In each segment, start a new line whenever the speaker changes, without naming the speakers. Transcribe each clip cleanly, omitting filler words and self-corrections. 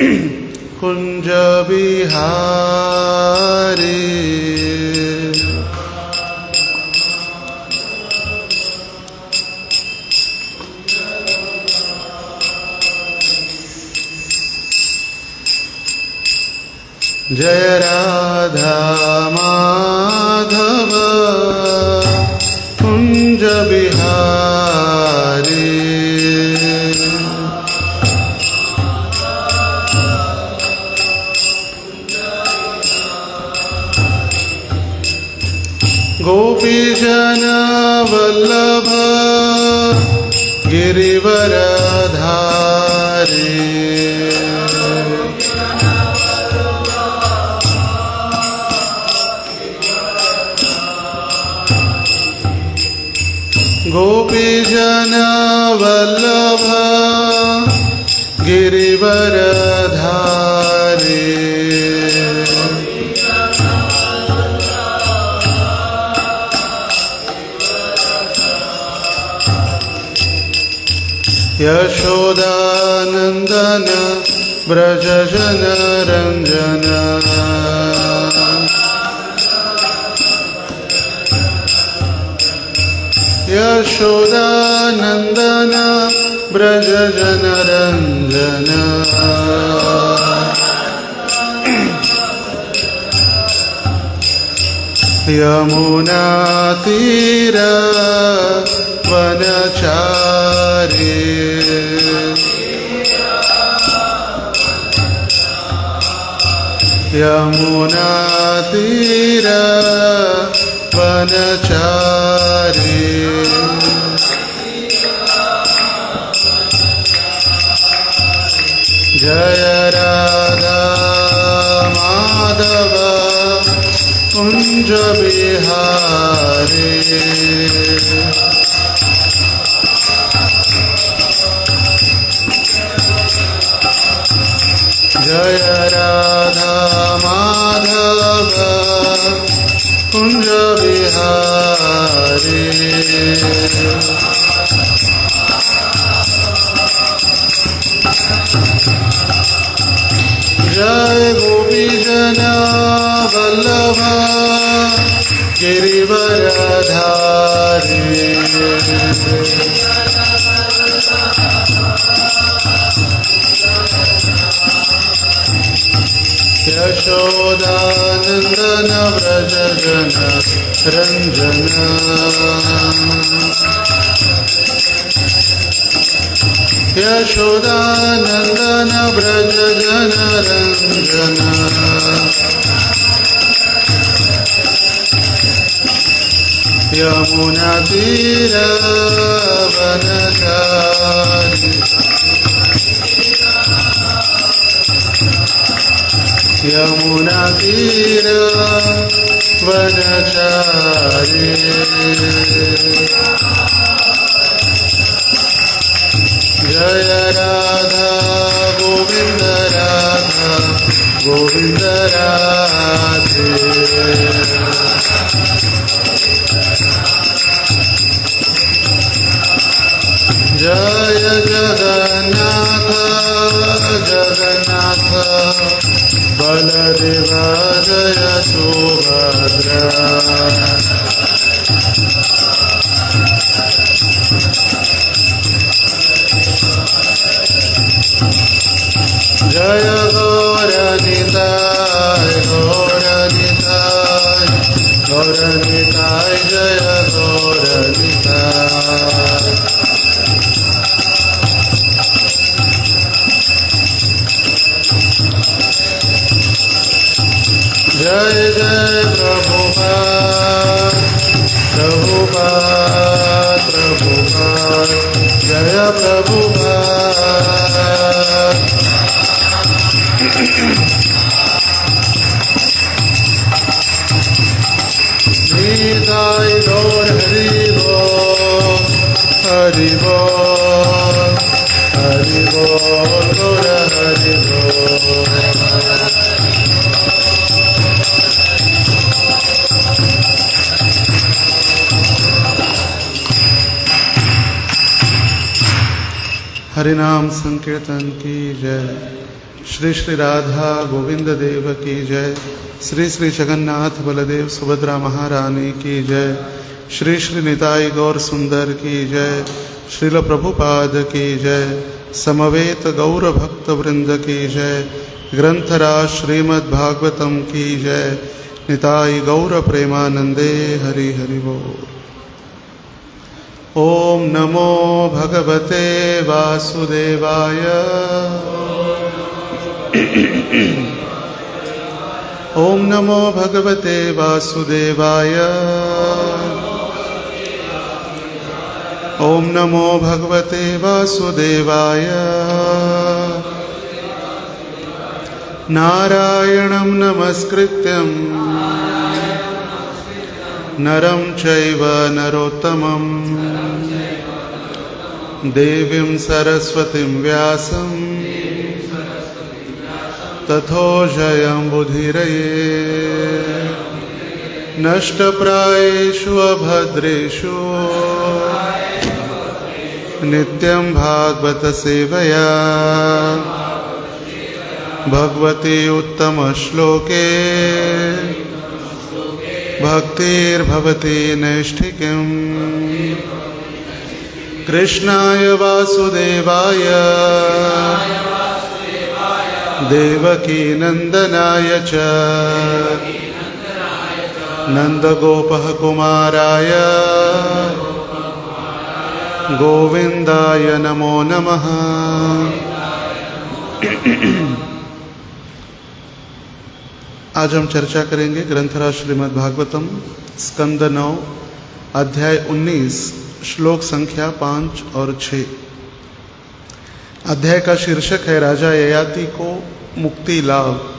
कुंज बिहारी जय राधा माधव कुंज बिहारी गोपीजन वल्लभ गिरिवरधारी गोपीजन वल्लभ गिरिवरधारी यशोदानंदन ब्रजजन रंजन यशोदानंदन ब्रजजन रंजन यमुना तीर वनचारी यमुना तीर वनचारी जय राधा माधव कुंज बिहारी जय राधा माधव कुंज बिहारी जय गोपीजन वल्लभ गिरिवरधारी यशोदानंदन व्रजजन रंजन यशोदानंदन व्रजजन रंजन यमुना तीर वनचारी यमुना तीर वनचारी जय राधा गोविंद राधा गोविंद राधे जय जगन्नाथ जगन्नाथ बलदेव जय सुभद्रा जय गौरनिताय गौरनिताय गौरनिताय जय गौरनिताय जय जय प्रभुपाद प्रभुपाद प्रभुपाद जय प्रभुपाद निताय गौर हरि बोल हरि बोल हरि बोल गौर हरि बोल हरिनाम संकीर्तन की जय। श्री श्री राधा गोविंद देव की जय। श्री श्री जगन्नाथ बलदेव सुभद्रा महारानी की जय। श्री श्री निताई गौर सुंदर की जय। श्रील प्रभुपाद की जय। समवेत गौर भक्त वृंद की जय। ग्रंथराज श्रीमद् भागवतम की जय। निताई गौर प्रेमानंदे हरि हरि बोल। ओम नमो भगवते वासुदेवाय। ओम नमो भगवते वासुदेवाय। ओम नमो भगवते वासुदेवाय। नारायणं नमस्कृत्यं नरं चैव नरोत्तमं देवीं सरस्वतीं व्यासं ततो जयमुदीरये। नष्टप्रायेषु अभद्रेषु नित्यं भागवत सेवया भगवती उत्तमश्लोके भक्तिर्भवति नैष्ठिकीम्। कृष्णाय वासुदेवाय देवकी नंदनाय च नंदगोपः कुमाराय गोविंदाय नमो नमः। आज हम चर्चा करेंगे ग्रंथराज श्रीमद् भागवतम स्कंद 9 अध्याय 19 श्लोक संख्या 5 और 6। अध्याय का शीर्षक है राजा ययाति को मुक्ति लाभ।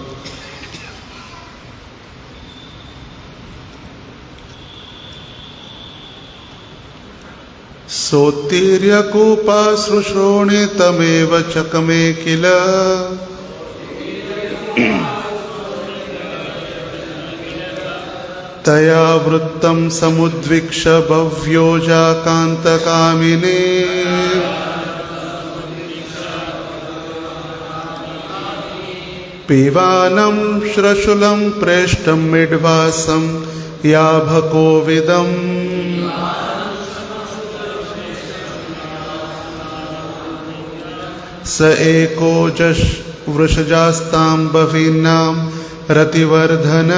सोत्तीर्य कूपाश्रुश्रोणे तमेव चकमे किल। तया वृत्तं समुद्विक्ष भव्योजा कान्तकामिने। पीवानं श्रशूलं प्रेष्ठं मिड्वासं याभकोविदम्। स एको जश वृषजास्तां बवीनां रतिवर्धन।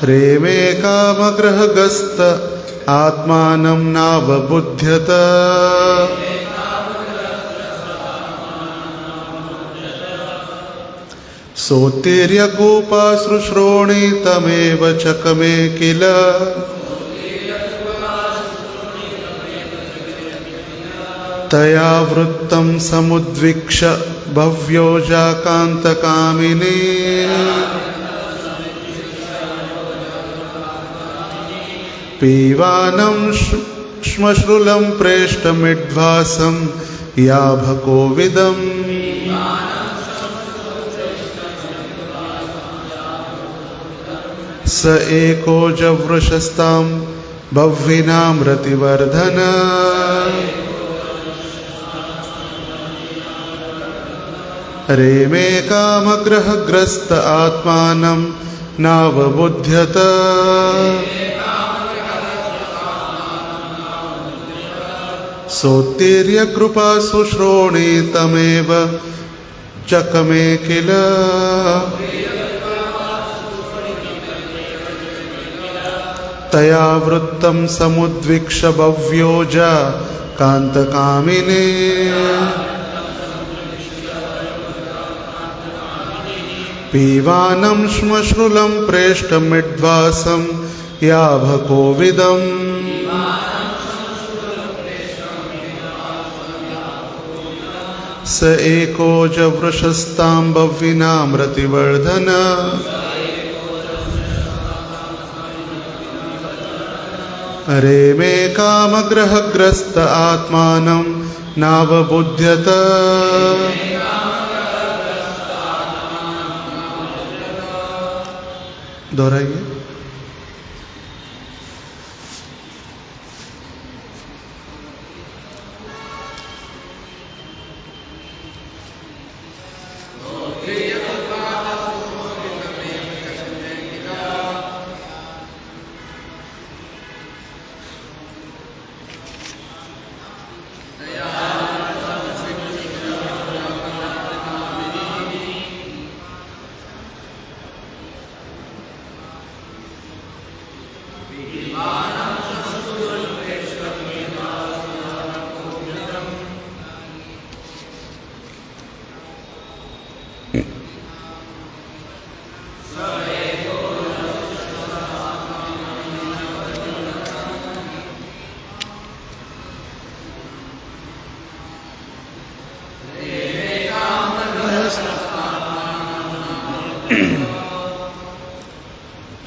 रेमे कामग्रहगस्त आत्मानं नावबुध्यत। सोत्तीर्य कूपाश्रुश्रोणे तमेव चकमे किल। तया वृत्तं समुद्विक्ष भव्योजा कान्तकामिने। पीवानं श्मश्रुलं प्रेष्ठमिड्वासं याभकोविदम्। स एको जवृषस्तां बह्वीनां रतिवर्धन। रेमे कामग्रहग्रस्त आत्मानं नावबुध्यत। सोत्तीर्य कृपासु श्रोणे तमेव चकमे किल। तया वृत्तं समुद्विक्ष भव्योजा कान्तकामिने। पीवानं श्मश्रुलं प्रेष्ठमिड्वासं याभकोविदम्। स एको जवृषस्तां बह्वीनां रतिवर्धन। रेमे कामग्रहग्रस्त आत्मानं नावबुध्यत। दोहराइए।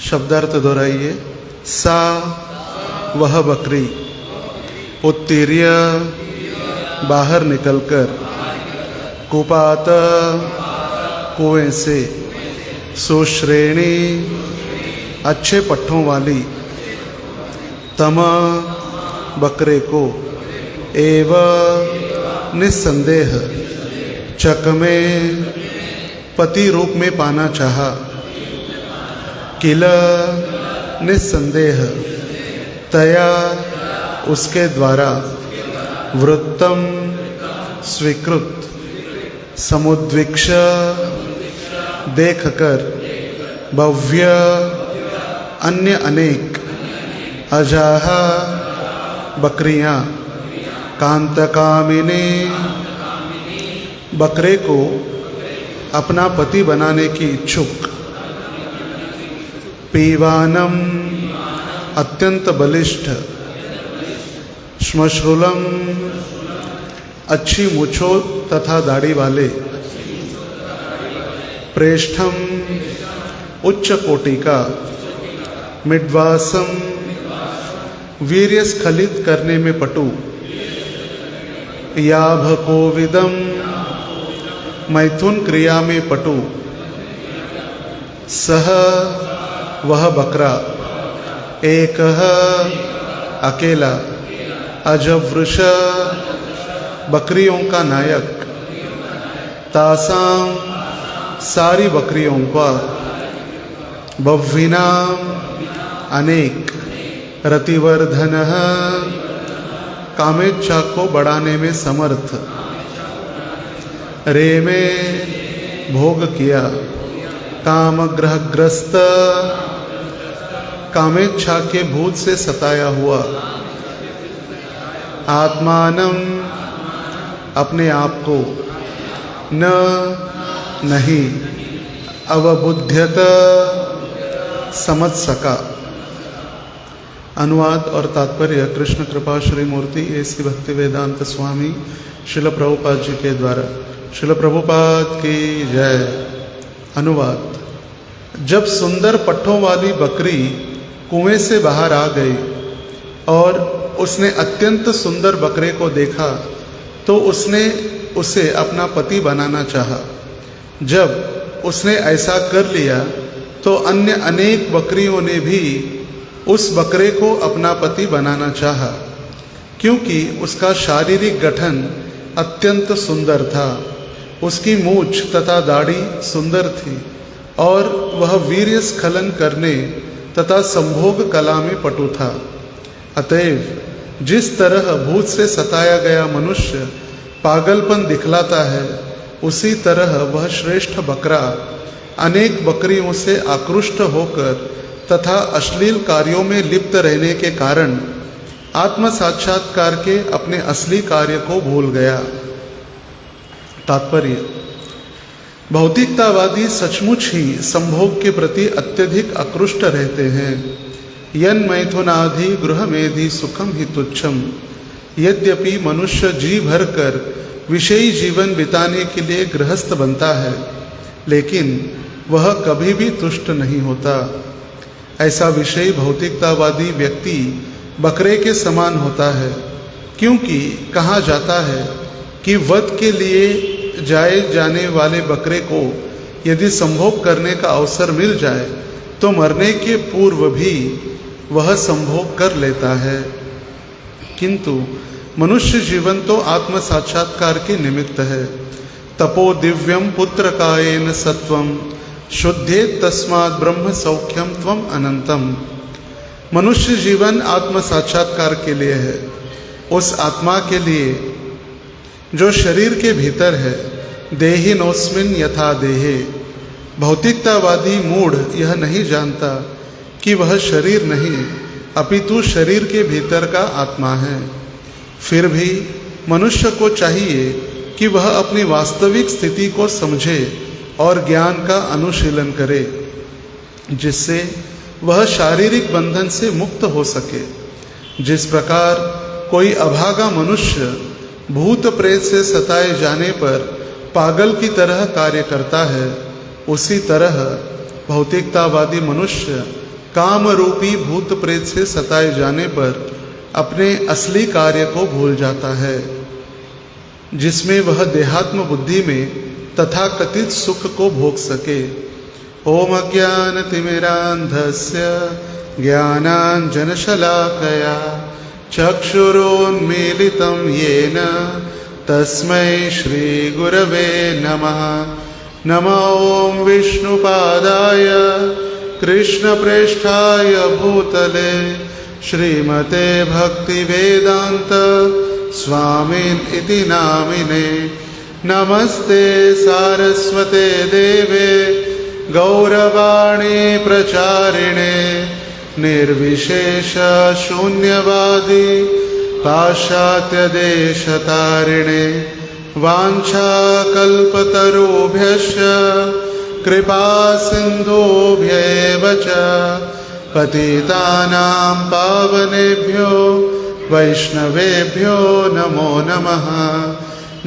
शब्दार्थ दोहराइए। सा वह बकरी उत्तीर्य बाहर निकलकर कुपात कुएं से सुश्रेणी अच्छे पट्ठों वाली तम बकरे को एव निस्संदेह चक में पति रूप में पाना चाहा। किल निस्संदेह तया उसके द्वारा वृत्तम स्वीकृत समुद्विक्ष देखकर भव्य अन्य अनेक अजाहा बकरियां कांतकामिनी बकरे को अपना पति बनाने की इच्छुक पीवानम अत्यंत बलिष्ठ श्मश्रुलम अच्छी मूछों तथा दाढ़ी वाले प्रेष्ठम उच्च कोटि का मिड्वासम वीर्य स्खलित करने में पटु याभकोविदम मैथुन क्रिया में पटु सह वह बकरा एक अकेला अजवृष बकरियों का नायक तासाम सारी बकरियों का बह्वीनाम अनेक रतिवर्धन कामेच्छा को बढ़ाने में समर्थ रे में भोग किया कामग्रहग्रस्त कामेच्छा के भूत से सताया हुआ आत्मानम अपने आप को न नहीं अवबुध्यत समझ सका। अनुवाद और तात्पर्य कृष्ण कृपा श्री मूर्ति एसी भक्ति वेदांत स्वामी शिल प्रभुपाद जी के द्वारा। शिल प्रभुपाद की जय। अनुवाद। जब सुंदर पट्ठों वाली बकरी कुएं से बाहर आ गई और उसने अत्यंत सुंदर बकरे को देखा तो उसने उसे अपना पति बनाना चाहा। जब उसने ऐसा कर लिया तो अन्य अनेक बकरियों ने भी उस बकरे को अपना पति बनाना चाहा, क्योंकि उसका शारीरिक गठन अत्यंत सुंदर था, उसकी मूछ तथा दाढ़ी सुंदर थी और वह वीर्य स्खलन करने तथा संभोग कला में पटु था। अतएव जिस तरह भूत से सताया गया मनुष्य पागलपन दिखलाता है, उसी तरह वह श्रेष्ठ बकरा अनेक बकरियों से आकृष्ट होकर तथा अश्लील कार्यों में लिप्त रहने के कारण आत्म साक्षात्कार के अपने असली कार्य को भूल गया। तात्पर्य। भौतिकतावादी सचमुच ही संभोग के प्रति अत्यधिक आकृष्ट रहते हैं। यन मैथुनादि गृहमेधि सुखम ही तुच्छम। यद्यपि मनुष्य जी भर कर विषयी जीवन बिताने के लिए गृहस्थ बनता है, लेकिन वह कभी भी तुष्ट नहीं होता। ऐसा विषयी भौतिकतावादी व्यक्ति बकरे के समान होता है, क्योंकि कहा जाता है कि वध के लिए जाए जाने वाले बकरे को यदि संभोग करने का अवसर मिल जाए तो मरने के पूर्व भी वह संभोग कर लेता है। किंतु मनुष्य जीवन तो आत्म साक्षात्कार के निमित्त है। तपो दिव्यम पुत्र कायेन सत्वम शुद्धे तस्मात् ब्रह्म सौख्यम त्वम अनंतम। मनुष्य जीवन आत्म साक्षात्कार के लिए है, उस आत्मा के लिए जो शरीर के भीतर है। देहिनोस्मिन् यथा देहे। भौतिकतावादी मूढ़ यह नहीं जानता कि वह शरीर नहीं अपितु शरीर के भीतर का आत्मा है। फिर भी मनुष्य को चाहिए कि वह अपनी वास्तविक स्थिति को समझे और ज्ञान का अनुशीलन करे, जिससे वह शारीरिक बंधन से मुक्त हो सके। जिस प्रकार कोई अभागा मनुष्य भूत प्रेत से सताए जाने पर पागल की तरह कार्य करता है, उसी तरह भौतिकतावादी मनुष्य काम रूपी भूत प्रेत से सताए जाने पर अपने असली कार्य को भूल जाता है, जिसमें वह देहात्म बुद्धि में तथाकथित सुख को भोग सके। ओम अज्ञानतिमिरान्धस्य ज्ञानाञ्जनशलाकया चक्षुरोन्मीलितं येन तस्मै श्रीगुरवे नमः। नमो ॐ विष्णुपादाय कृष्णप्रेष्ठाय भूतले श्रीमते भक्तिवेदान्त स्वामिन् इति नामिने। नमस्ते सारस्वते देवे गौरवाणी प्रचारिणे निर्विशेष शून्यवादी पाश्चात्यदेशतारिणे। वाञ्छाकल्पतरुभ्यश्च कृपा सिन्धुभ्येव च पतितानां पावनेभ्यो वैष्णवेभ्यो नमो नमः।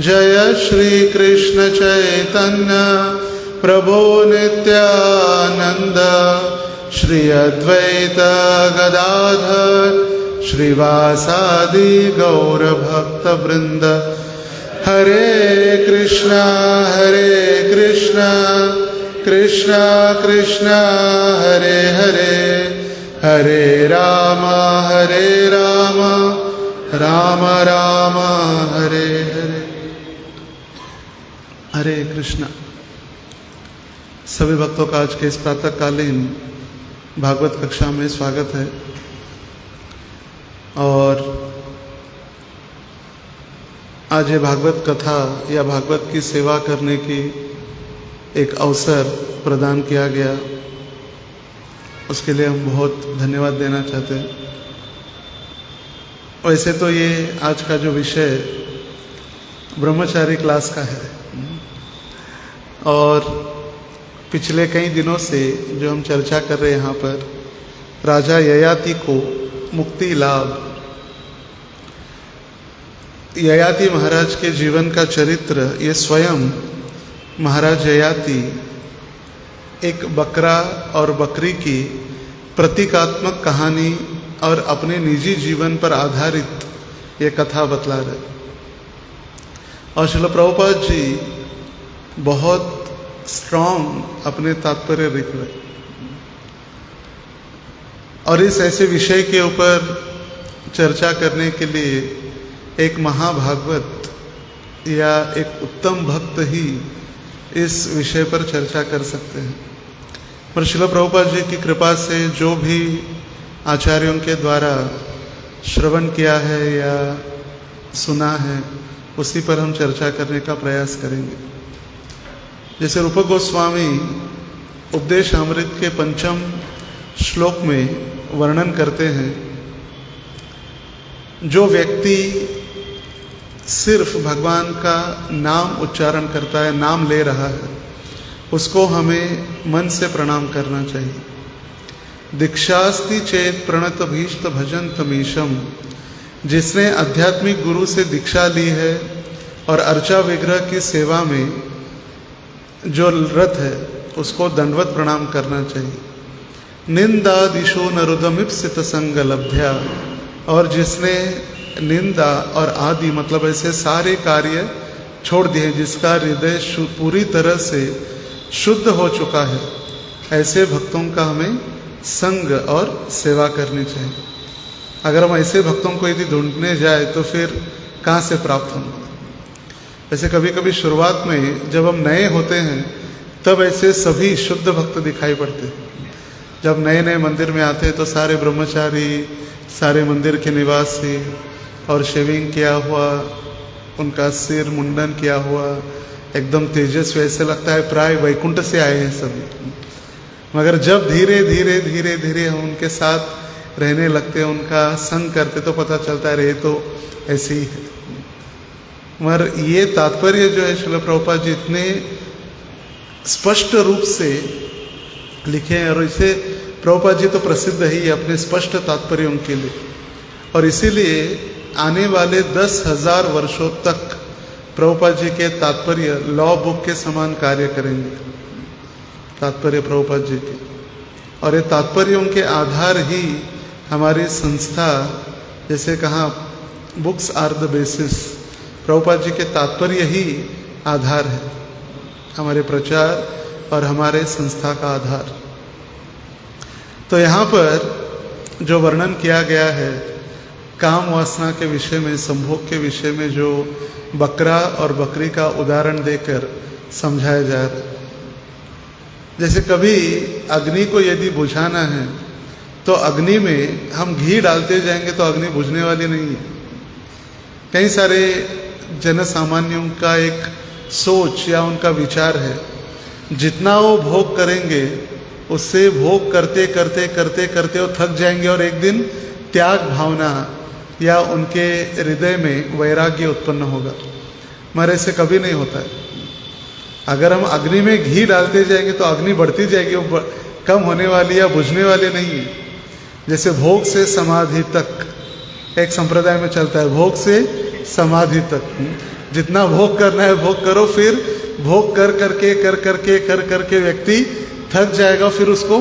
जय श्री कृष्ण चैतन्य प्रभो नित्यानंद श्री अद्वैत गदाधर श्रीवासादि गौर भक्त वृंद। हरे कृष्णा कृष्णा कृष्णा हरे हरे, हरे राम राम राम हरे हरे। हरे कृष्णा। सभी भक्तों का आज के इस प्रातःकालीन भागवत कक्षा में स्वागत है। और आज ये भागवत कथा या भागवत की सेवा करने की एक अवसर प्रदान किया गया, उसके लिए हम बहुत धन्यवाद देना चाहते हैं। वैसे तो ये आज का जो विषय ब्रह्मचारी क्लास का है, और पिछले कई दिनों से जो हम चर्चा कर रहे हैं यहाँ पर राजा ययाति को मुक्ति लाभ, ययाति महाराज के जीवन का चरित्र, ये स्वयं महाराज ययाति एक बकरा और बकरी की प्रतीकात्मक कहानी और अपने निजी जीवन पर आधारित ये कथा बतला रहे। और श्रील प्रभुपाद जी बहुत स्ट्रॉन्ग अपने तात्पर्य लिख रहे, और इस ऐसे विषय के ऊपर चर्चा करने के लिए एक महाभागवत या एक उत्तम भक्त ही इस विषय पर चर्चा कर सकते हैं। पर श्रील प्रभुपाद जी की कृपा से जो भी आचार्यों के द्वारा श्रवण किया है या सुना है, उसी पर हम चर्चा करने का प्रयास करेंगे। जैसे रूप गोस्वामी उपदेशामृत के 5वें श्लोक में वर्णन करते हैं, जो व्यक्ति सिर्फ भगवान का नाम उच्चारण करता है, नाम ले रहा है, उसको हमें मन से प्रणाम करना चाहिए। दीक्षास्ति चेत प्रणत भीष्ट भजंत मीशम, जिसने आध्यात्मिक गुरु से दीक्षा ली है और अर्चा विग्रह की सेवा में जो रत है, उसको दंडवत प्रणाम करना चाहिए। निंदा दिशो नरुदमिप्सित संग लभ्या, और जिसने निंदा और आदि मतलब ऐसे सारे कार्य छोड़ दिए, जिसका हृदय पूरी तरह से शुद्ध हो चुका है, ऐसे भक्तों का हमें संग और सेवा करनी चाहिए। अगर हम ऐसे भक्तों को यदि ढूंढने जाए तो फिर कहाँ से प्राप्त होंगे। वैसे कभी कभी शुरुआत में जब हम नए होते हैं तब ऐसे सभी शुद्ध भक्त दिखाई पड़ते हैं। जब नए नए मंदिर में आते हैं तो सारे ब्रह्मचारी, सारे मंदिर के निवासी, और शेविंग किया हुआ, उनका सिर मुंडन किया हुआ, एकदम तेजस्वी, ऐसे लगता है प्राय वैकुंठ से आए हैं सभी। मगर जब धीरे धीरे धीरे धीरे हम उनके साथ रहने लगते हैं, उनका संग करते, तो पता चलता है ये तो ऐसे ही है। मगर ये तात्पर्य जो है श्रील प्रभुपाद जी इतने स्पष्ट रूप से लिखे हैं, और इसे प्रभुपाद जी तो प्रसिद्ध ही अपने स्पष्ट तात्पर्यों के लिए। और इसीलिए आने वाले 10,000 वर्षों तक प्रभुपाद जी के तात्पर्य लॉ बुक के समान कार्य करेंगे, तात्पर्य प्रभुपाद जी के। और ये तात्पर्यों के आधार ही हमारी संस्था, जैसे कहा books are the basis, Prabhupada ji के तात्पर्य ही आधार है हमारे प्रचार और हमारे संस्था का आधार। तो यहाँ पर जो वर्णन किया गया है काम वासना के विषय में, संभोग के विषय में, जो बकरा और बकरी का उदाहरण देकर समझाया जा रहा है। जैसे कभी अग्नि को यदि बुझाना है तो अग्नि में हम घी डालते जाएंगे तो अग्नि बुझने वाली नहीं है। कई सारे जन सामान्यों का एक सोच या उनका विचार है, जितना वो भोग करेंगे उससे भोग करते करते करते करते वो थक जाएंगे और एक दिन त्याग भावना या उनके हृदय में वैराग्य उत्पन्न होगा। मगर ऐसे कभी नहीं होता है। अगर हम अग्नि में घी डालते जाएंगे तो अग्नि बढ़ती जाएगी, वो कम होने वाली या बुझने वाली नहीं है। जैसे भोग से समाधि तक एक संप्रदाय में चलता है, भोग से समाधि तक, जितना भोग करना है भोग करो, फिर भोग कर करके व्यक्ति थक जाएगा, फिर उसको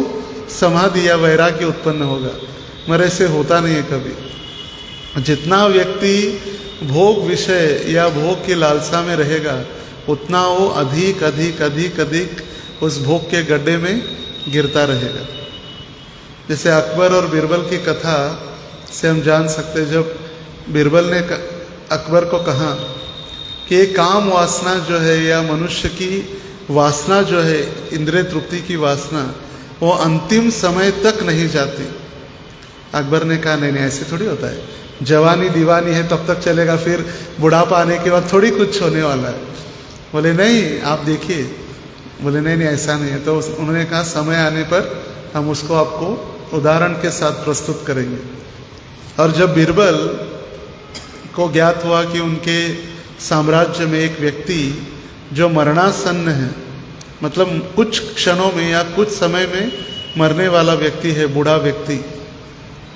समाधि या वैराग्य उत्पन्न होगा। मगर ऐसे होता नहीं है कभी। जितना व्यक्ति भोग विषय या भोग की लालसा में रहेगा उतना वो अधिक अधिक अधिक अधिक उस भोग के गड्ढे में गिरता रहेगा। जैसे अकबर और बीरबल की कथा से हम जान सकते हैं, जब बीरबल ने अकबर को कहा कि ये काम वासना जो है या मनुष्य की वासना जो है, इंद्रिय तृप्ति की वासना, वो अंतिम समय तक नहीं जाती। अकबर ने कहा नहीं ऐसे थोड़ी होता है, जवानी दीवानी है तब तक चलेगा, फिर बुढ़ापा आने के बाद थोड़ी कुछ होने वाला है। बोले नहीं आप देखिए, बोले नहीं ऐसा नहीं है। तो उन्होंने कहा समय आने पर हम उसको आपको उदाहरण के साथ प्रस्तुत करेंगे। और जब बीरबल को ज्ञात हुआ कि उनके साम्राज्य में एक व्यक्ति जो मरणासन्न है, मतलब कुछ क्षणों में या कुछ समय में मरने वाला व्यक्ति है, बूढ़ा व्यक्ति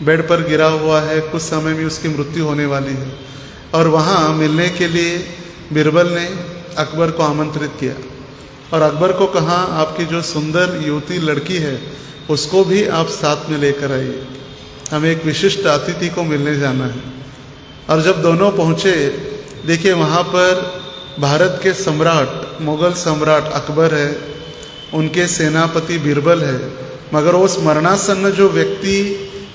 बेड पर गिरा हुआ है, कुछ समय में उसकी मृत्यु होने वाली है, और वहाँ मिलने के लिए बीरबल ने अकबर को आमंत्रित किया और अकबर को कहा आपकी जो सुंदर युवती लड़की है उसको भी आप साथ में लेकर आइए, हमें एक विशिष्ट अतिथि को मिलने जाना है। और जब दोनों पहुँचे, देखिए वहाँ पर भारत के सम्राट, मुगल सम्राट अकबर है, उनके सेनापति बीरबल है, मगर उस मरणासन्न जो व्यक्ति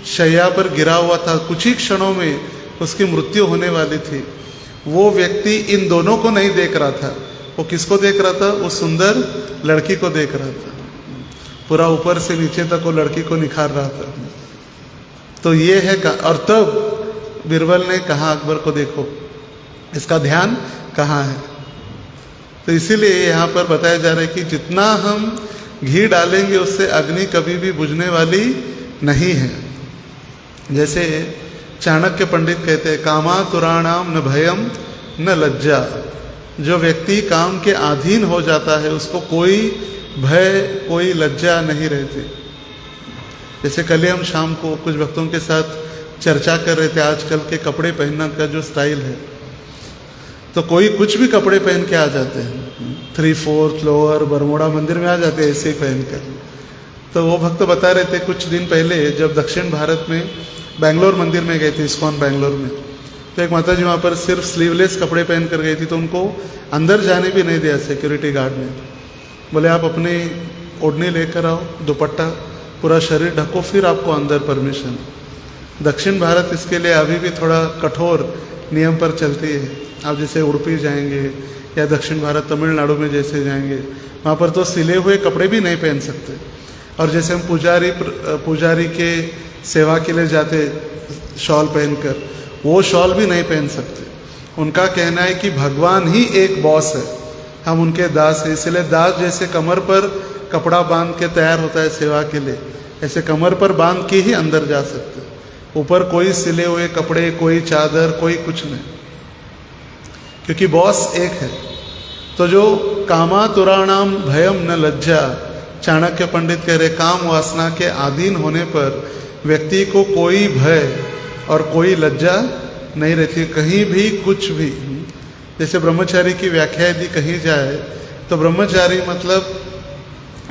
शैया पर गिरा हुआ था, कुछ ही क्षणों में उसकी मृत्यु होने वाली थी, वो व्यक्ति इन दोनों को नहीं देख रहा था। वो किसको देख रहा था? वो सुंदर लड़की को देख रहा था। पूरा ऊपर से नीचे तक वो लड़की को निखार रहा था। तो ये है और तब बीरबल ने कहा अकबर को देखो इसका ध्यान कहाँ है। तो इसीलिए यहाँ पर बताया जा रहा है कि जितना हम घी डालेंगे उससे अग्नि कभी भी बुझने वाली नहीं है। जैसे चाणक्य पंडित कहते हैं कामातुराणाम न भयम न लज्जा। जो व्यक्ति काम के अधीन हो जाता है उसको कोई भय कोई लज्जा नहीं रहती। जैसे कल हम शाम को कुछ भक्तों के साथ चर्चा कर रहे थे आजकल के कपड़े पहनने का जो स्टाइल है, तो कोई कुछ भी कपड़े पहन के आ जाते हैं, 3/4 लोअर बरमोड़ा मंदिर में आ जाते हैं ऐसे ही पहन कर। तो वो भक्त बता रहे थे कुछ दिन पहले जब दक्षिण भारत में बेंगलोर मंदिर में गए थे, इस्कॉन बेंगलोर में, तो एक माता जी वहाँ पर सिर्फ स्लीवलेस कपड़े पहन कर गई थी, तो उनको अंदर जाने भी नहीं दिया सिक्योरिटी गार्ड ने। बोले आप अपनी ओढ़नी लेकर आओ, दुपट्टा, पूरा शरीर ढको, फिर आपको अंदर परमिशन। दक्षिण भारत इसके लिए अभी भी थोड़ा कठोर नियम पर चलती है। आप जैसे उड़पी जाएंगे या दक्षिण भारत तमिलनाडु में जैसे जाएंगे, वहाँ पर तो सिले हुए कपड़े भी नहीं पहन सकते। और जैसे हम पुजारी के सेवा के लिए जाते शॉल पहनकर, वो शॉल भी नहीं पहन सकते। उनका कहना है कि भगवान ही एक बॉस है, हम उनके दास हैं। इसलिए दास जैसे कमर पर कपड़ा बांध के तैयार होता है सेवा के लिए, ऐसे कमर पर बांध के ही अंदर जा सकते। ऊपर कोई सिले हुए कपड़े, कोई चादर, कोई कुछ नहीं, क्योंकि बॉस एक है। तो जो कामातुराणाम भयम न लज्जा, चाणक्य पंडित कह रहे काम वासना के अधीन होने पर व्यक्ति को कोई भय और कोई लज्जा नहीं रहती कहीं भी कुछ भी। जैसे ब्रह्मचारी की व्याख्या यदि कही जाए तो ब्रह्मचारी मतलब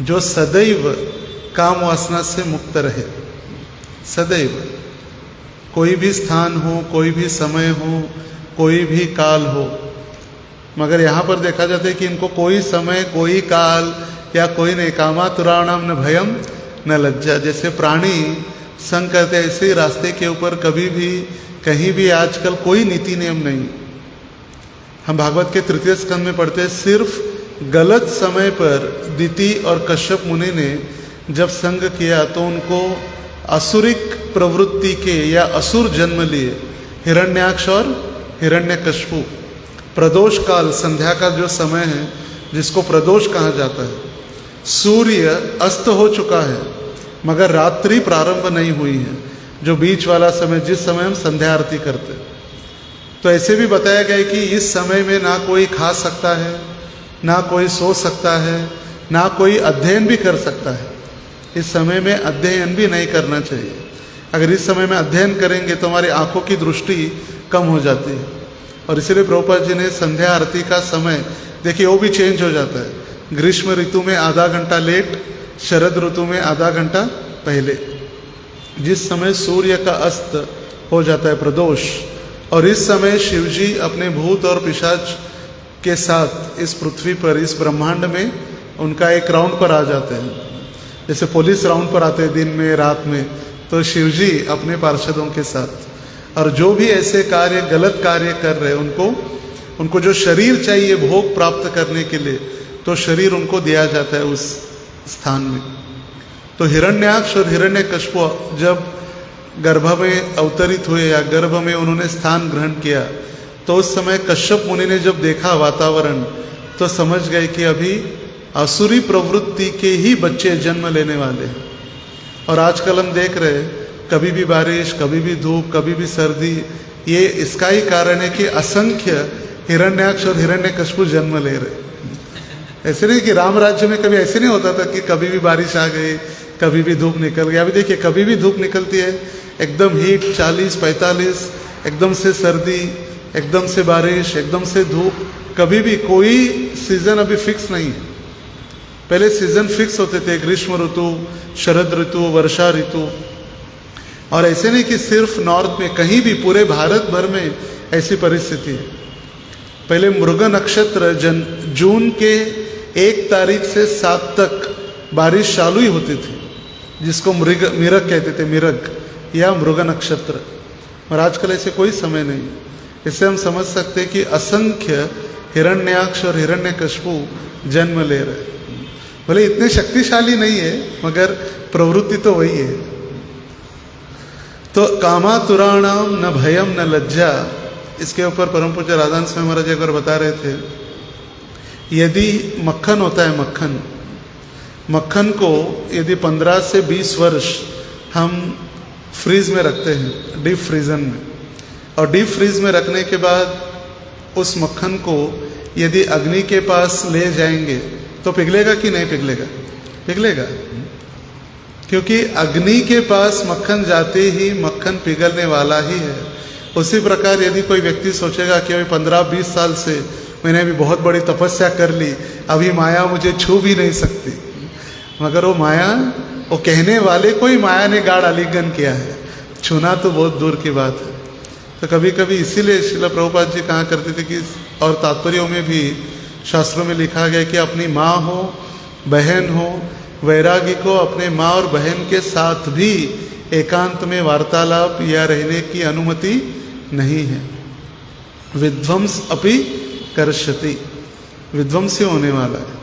जो सदैव काम वासना से मुक्त रहे, सदैव, कोई भी स्थान हो, कोई भी समय हो, कोई भी काल हो। मगर यहाँ पर देखा जाता है कि इनको कोई समय, कोई काल या कोई नहीं, कामातुराणाम न भयम न लज्जा। जैसे प्राणी संग करते ऐसे ही रास्ते के ऊपर कभी भी कहीं भी आजकल कोई नीति नियम नहीं। हम भागवत के तृतीय स्कंद में पढ़ते हैं, सिर्फ गलत समय पर दिति और कश्यप मुनि ने जब संग किया तो उनको असुरिक प्रवृत्ति के या असुर जन्म लिए, हिरण्याक्ष और हिरण्यकश्यपु। प्रदोष काल, संध्या का जो समय है जिसको प्रदोष कहा जाता है, सूर्य अस्त हो चुका है मगर रात्रि प्रारंभ नहीं हुई है, जो बीच वाला समय, जिस समय हम संध्या आरती करते हैं। तो ऐसे भी बताया गया है कि इस समय में ना कोई खा सकता है, ना कोई सो सकता है, ना कोई अध्ययन भी कर सकता है। इस समय में अध्ययन भी नहीं करना चाहिए। अगर इस समय में अध्ययन करेंगे तो हमारी आंखों की दृष्टि कम हो जाती है। और इसीलिए प्रभुपाद जी ने संध्या आरती का समय देखिए वो भी चेंज हो जाता है। ग्रीष्म ऋतु में आधा घंटा लेट, शरद ऋतु में आधा घंटा पहले, जिस समय सूर्य का अस्त हो जाता है प्रदोष। और इस समय शिवजी अपने भूत और पिशाच के साथ इस पृथ्वी पर, इस ब्रह्मांड में उनका एक राउंड पर आ जाते हैं। जैसे पुलिस राउंड पर आते हैं दिन में, रात में, तो शिवजी अपने पार्षदों के साथ। और जो भी ऐसे कार्य, गलत कार्य कर रहे हैं, उनको जो शरीर चाहिए भोग प्राप्त करने के लिए, तो शरीर उनको दिया जाता है उस स्थान में। तो हिरण्याक्ष और हिरण्यकश्यप जब गर्भ में अवतरित हुए या गर्भ में उन्होंने स्थान ग्रहण किया, तो उस समय कश्यप मुनि ने जब देखा वातावरण तो समझ गए कि अभी असुरी प्रवृत्ति के ही बच्चे जन्म लेने वाले हैं। और आजकल हम देख रहे हैं कभी भी बारिश, कभी भी धूप, कभी भी सर्दी। ये इसका ही कारण है कि असंख्य हिरण्याक्ष और हिरण्यकश्यप जन्म ले रहे। ऐसे नहीं कि राम राज्य में कभी ऐसे नहीं होता था कि कभी भी बारिश आ गई, कभी भी धूप निकल गई। अभी देखिए कभी भी धूप निकलती है, एकदम हीट 40-45, एकदम से सर्दी, एकदम से बारिश, एकदम से धूप। कभी भी कोई सीजन अभी फिक्स नहीं है। पहले सीजन फिक्स होते थे, ग्रीष्म ऋतु, शरद ऋतु, वर्षा ऋतु। और ऐसे नहीं कि सिर्फ नॉर्थ में, कहीं भी पूरे भारत भर में ऐसी परिस्थिति है। पहले मृग नक्षत्र जून के 1 तारीख से 7 तक बारिश चालू ही होती थी, जिसको मिरग कहते थे, मिरग या मृग नक्षत्र। और आजकल ऐसे कोई समय नहीं। इससे हम समझ सकते हैं कि असंख्य हिरण्याक्ष और हिरण्यकश्यप जन्म ले रहे। भले इतने शक्तिशाली नहीं है मगर प्रवृत्ति तो वही है। तो कामातुराणाम न भयम न लज्जा, इसके ऊपर परम पूज्य राधान स्वामी महाराज एक बार बता रहे थे, यदि मक्खन होता है, मक्खन को यदि 15 से 20 वर्ष हम फ्रीज में रखते हैं, डीप फ्रीजन में, और डीप फ्रीज में रखने के बाद उस मक्खन को यदि अग्नि के पास ले जाएंगे तो पिघलेगा कि नहीं पिघलेगा? पिघलेगा, क्योंकि अग्नि के पास मक्खन जाते ही मक्खन पिघलने वाला ही है। उसी प्रकार यदि कोई व्यक्ति सोचेगा कि अभी 15-20 साल से मैंने अभी बहुत बड़ी तपस्या कर ली, अभी माया मुझे छू भी नहीं सकती, मगर वो माया, वो कहने वाले को ही माया ने गाढ़ आलिंगन किया है, छूना तो बहुत दूर की बात है। तो कभी कभी इसीलिए श्रील प्रभुपाद जी कहा करते थे कि, और तात्पर्यों में भी शास्त्रों में लिखा गया कि अपनी माँ हो, बहन हो, वैरागी को अपने माँ और बहन के साथ भी एकांत में वार्तालाप या रहने की अनुमति नहीं है। विध्वंस अपि करष्यति, विध्वंसी होने वाला है।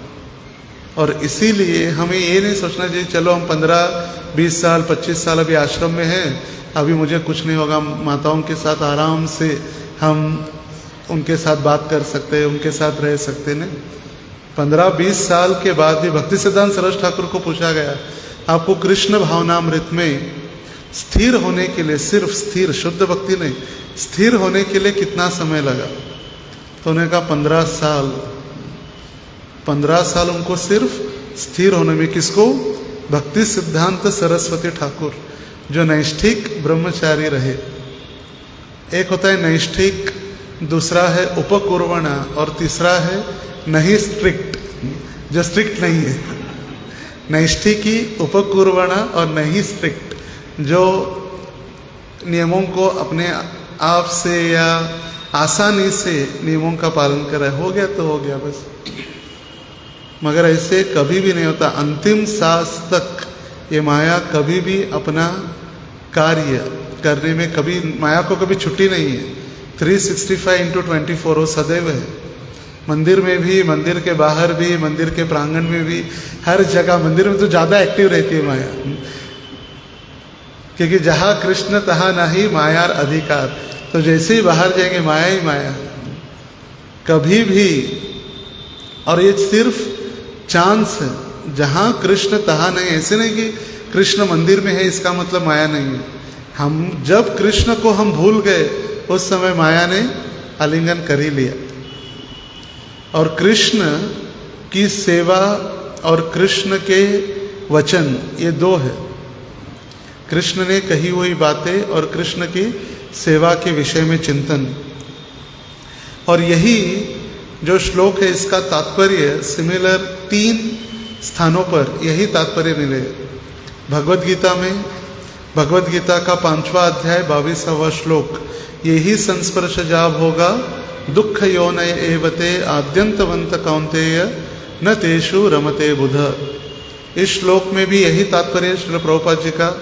और इसीलिए हमें ये नहीं सोचना चाहिए चलो हम 15-20 साल 25 साल अभी आश्रम में हैं, अभी मुझे कुछ नहीं होगा, माताओं के साथ आराम से हम उनके साथ बात कर सकते हैं, उनके साथ रह सकते हैं। 15-20 साल के बाद भी भक्ति सिद्धांत सरस्वती ठाकुर को पूछा गया, आपको कृष्ण भावनामृत में स्थिर होने के लिए, सिर्फ स्थिर, शुद्ध भक्ति नहीं, स्थिर होने के लिए कितना समय लगा? तो उन्होंने कहा 15 साल। 15 साल उनको सिर्फ स्थिर होने में। किसको? भक्ति सिद्धांत सरस्वती ठाकुर, जो नैष्ठिक ब्रह्मचारी रहे। एक होता है नैष्ठिक, दूसरा है उपकुर्वण और तीसरा है नहीं स्ट्रिक्ट, जो स्ट्रिक्ट नहीं है। नैष्ठिकी, उपकुर्वण और नहीं स्ट्रिक्ट, जो नियमों को अपने आप से या आसानी से नियमों का पालन करे, हो गया तो हो गया बस। मगर ऐसे कभी भी नहीं होता। अंतिम सांस तक ये माया कभी भी अपना कार्य करने में कभी, माया को कभी छुट्टी नहीं है। 365/24 वो सदैव है। मंदिर में भी, मंदिर के बाहर भी, मंदिर के प्रांगण में भी, हर जगह। मंदिर में तो ज़्यादा एक्टिव रहती है माया, क्योंकि जहाँ कृष्ण तहाँ नहीं मायार अधिकार। तो जैसे ही बाहर जाएंगे माया ही माया, कभी भी। और ये सिर्फ चांस है, जहाँ कृष्ण तहाँ नहीं। ऐसे नहीं कि कृष्ण मंदिर में है इसका मतलब माया नहीं है। हम जब कृष्ण को हम भूल गए उस समय माया ने आलिंगन कर ही लिया। और कृष्ण की सेवा और कृष्ण के वचन, ये दो है। कृष्ण ने कही हुई बातें और कृष्ण की सेवा के विषय में चिंतन। और यही जो श्लोक है इसका तात्पर्य सिमिलर 3 स्थानों पर यही तात्पर्य मिले। भगवद गीता में, भगवद गीता का 5वां अध्याय 22वां श्लोक, यही संस्पर्श जाब होगा दुख योनय एवते आद्यंतवंत कौंतेय न तेषु रमते बुध। इस श्लोक में भी यही तात्पर्य श्रील प्रभुपाद जी का।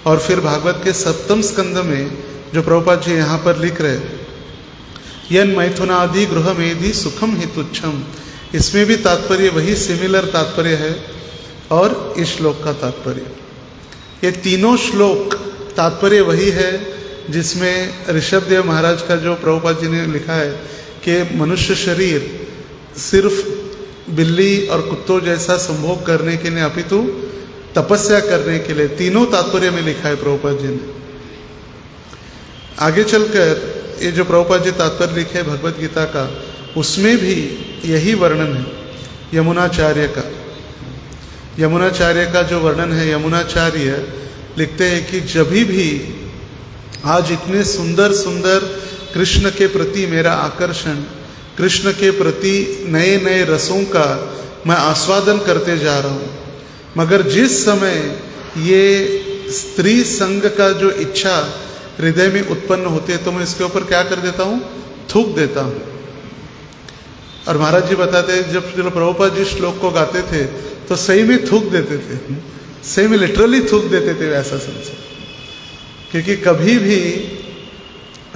और फिर भागवत के 7वें स्कंद में जो प्रभुपाद जी यहाँ पर लिख रहे, यन मैथुनादि गृहमेदि सुखम हि तुच्छम, इसमें भी तात्पर्य वही सिमिलर तात्पर्य है। और इस श्लोक का तात्पर्य, ये तीनों श्लोक तात्पर्य वही है जिसमें ऋषभदेव महाराज का जो प्रभुपाद जी ने लिखा है कि मनुष्य शरीर सिर्फ बिल्ली और कुत्तों जैसा संभोग करने के लिए अपितु तपस्या करने के लिए, तीनों तात्पर्य में लिखा है प्रभुपाद जी ने। आगे चलकर ये जो प्रभुपाद जी तात्पर्य लिखे है भगवद गीता का, उसमें भी यही वर्णन है यमुनाचार्य का। यमुनाचार्य का जो वर्णन है, यमुनाचार्य लिखते हैं कि जब भी आज इतने सुंदर सुंदर कृष्ण के प्रति मेरा आकर्षण, कृष्ण के प्रति नए नए रसों का मैं आस्वादन करते जा रहा हूँ, मगर जिस समय ये स्त्री संग का जो इच्छा हृदय में उत्पन्न होती है तो मैं इसके ऊपर क्या कर देता हूँ, थूक देता हूँ। और महाराज जी बताते हैं जब प्रभुपाद जी श्लोक को गाते थे तो सही में थूक देते थे, सही में लिटरली थूक देते थे ऐसा संसार। क्योंकि कभी भी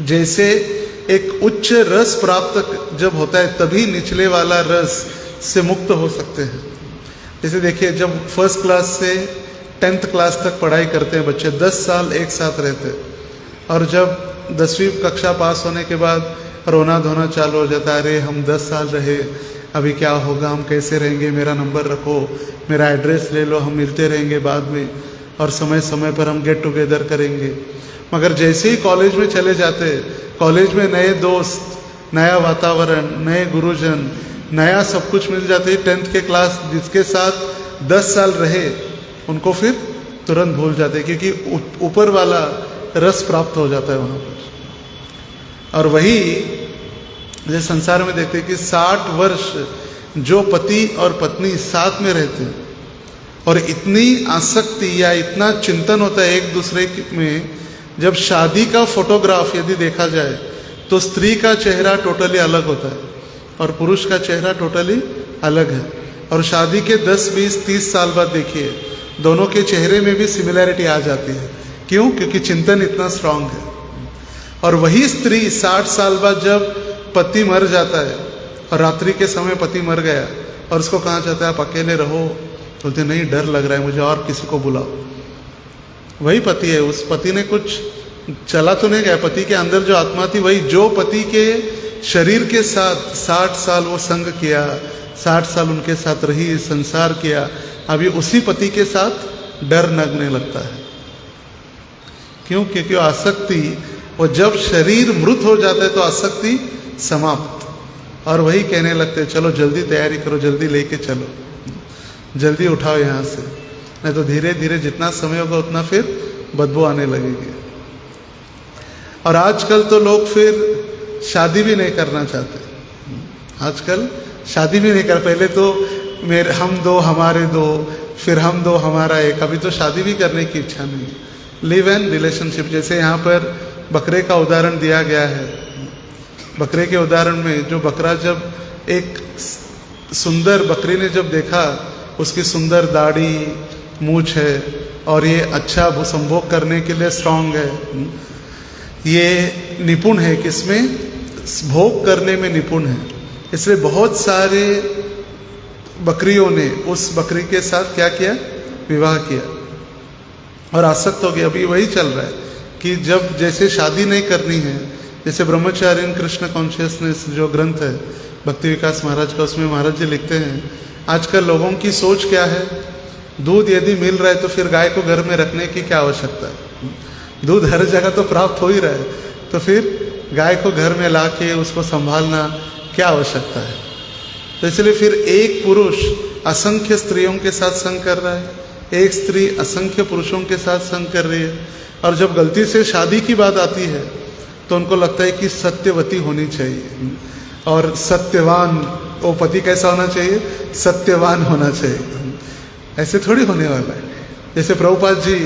जैसे एक उच्च रस प्राप्त जब होता है तभी निचले वाला रस से मुक्त हो सकते हैं। जैसे देखिए जब फर्स्ट क्लास से 10th क्लास तक पढ़ाई करते हैं बच्चे, 10 साल एक साथ रहते हैं, और जब 10वीं कक्षा पास होने के बाद रोना धोना चालू हो जाता है, अरे हम 10 साल रहे, अभी क्या होगा, हम कैसे रहेंगे, मेरा नंबर रखो, मेरा एड्रेस ले लो, हम मिलते रहेंगे बाद में और समय समय पर हम गेट टुगेदर करेंगे। मगर जैसे ही कॉलेज में चले जाते, कॉलेज में नए दोस्त, नया वातावरण, नए गुरुजन, नया सब कुछ मिल जाते हैं। 10th के क्लास जिसके साथ 10 साल रहे उनको फिर तुरंत भूल जाते क्योंकि ऊपर वाला रस प्राप्त हो जाता है वहाँ पर। और वही जैसे संसार में देखते हैं कि 60 वर्ष जो पति और पत्नी साथ में रहते हैं और इतनी आसक्ति या इतना चिंतन होता है एक दूसरे में, जब शादी का फोटोग्राफ यदि देखा जाए तो स्त्री का चेहरा टोटली अलग होता है और पुरुष का चेहरा टोटली अलग है। और शादी के 10, 20, 30 साल बाद देखिए दोनों के चेहरे में भी सिमिलैरिटी आ जाती है। क्यों? क्योंकि चिंतन इतना स्ट्रांग है। और वही स्त्री 60 साल बाद जब पति मर जाता है और रात्रि के समय पति मर गया और उसको कहा जाता है आप अकेले रहो, बोलते नहीं डर लग रहा है मुझे और किसी को बुलाओ। वही पति है, उस पति ने कुछ चला तो नहीं गया, पति के अंदर जो आत्मा थी वही जो पति के शरीर के साथ 60 साल वो संग किया, 60 साल उनके साथ रही, संसार किया, अभी उसी पति के साथ डर लगने लगता है। क्यों? क्योंकि आसक्ति, वो जब शरीर मृत हो जाता है तो आसक्ति समाप्त, और वही कहने लगते हैं चलो जल्दी तैयारी करो, जल्दी लेके चलो, जल्दी उठाओ यहाँ से, नहीं तो धीरे धीरे जितना समय होगा उतना फिर बदबू आने लगेगी। और आजकल तो लोग फिर शादी भी नहीं करना चाहते। आजकल शादी भी नहीं कर, पहले तो मेरे हम दो हमारे दो, फिर हम दो हमारा एक, अभी तो शादी भी करने की इच्छा नहीं है। लिव इन रिलेशनशिप, जैसे यहाँ पर बकरे का उदाहरण दिया गया है। बकरे के उदाहरण में जो बकरा, जब एक सुंदर बकरी ने जब देखा उसकी सुंदर दाढ़ी मूछ है और ये अच्छा संभोग करने के लिए स्ट्रांग है, ये निपुण है, किसमें? भोग करने में निपुण है, इसलिए बहुत सारे बकरियों ने उस बकरी के साथ क्या किया? विवाह किया और आसक्त हो गए। अभी वही चल रहा है कि जब जैसे शादी नहीं करनी है, जैसे ब्रह्मचारिण कृष्ण कॉन्शियसनेस जो ग्रंथ है भक्ति विकास महाराज का, उसमें महाराज जी लिखते हैं आजकल लोगों की सोच क्या है? दूध यदि मिल रहा है तो फिर गाय को घर में रखने की क्या आवश्यकता है? दूध हर जगह तो प्राप्त हो ही रहा है, तो फिर गाय को घर में ला के उसको संभालना क्या आवश्यकता है? तो इसलिए फिर एक पुरुष असंख्य स्त्रियों के साथ संग कर रहा है, एक स्त्री असंख्य पुरुषों के साथ संग कर रही है, और जब गलती से शादी की बात आती है तो उनको लगता है कि सत्यवती होनी चाहिए और सत्यवान, वो पति कैसा होना चाहिए? सत्यवान होना चाहिए। ऐसे थोड़ी होने वाला है। जैसे प्रभुपाद जी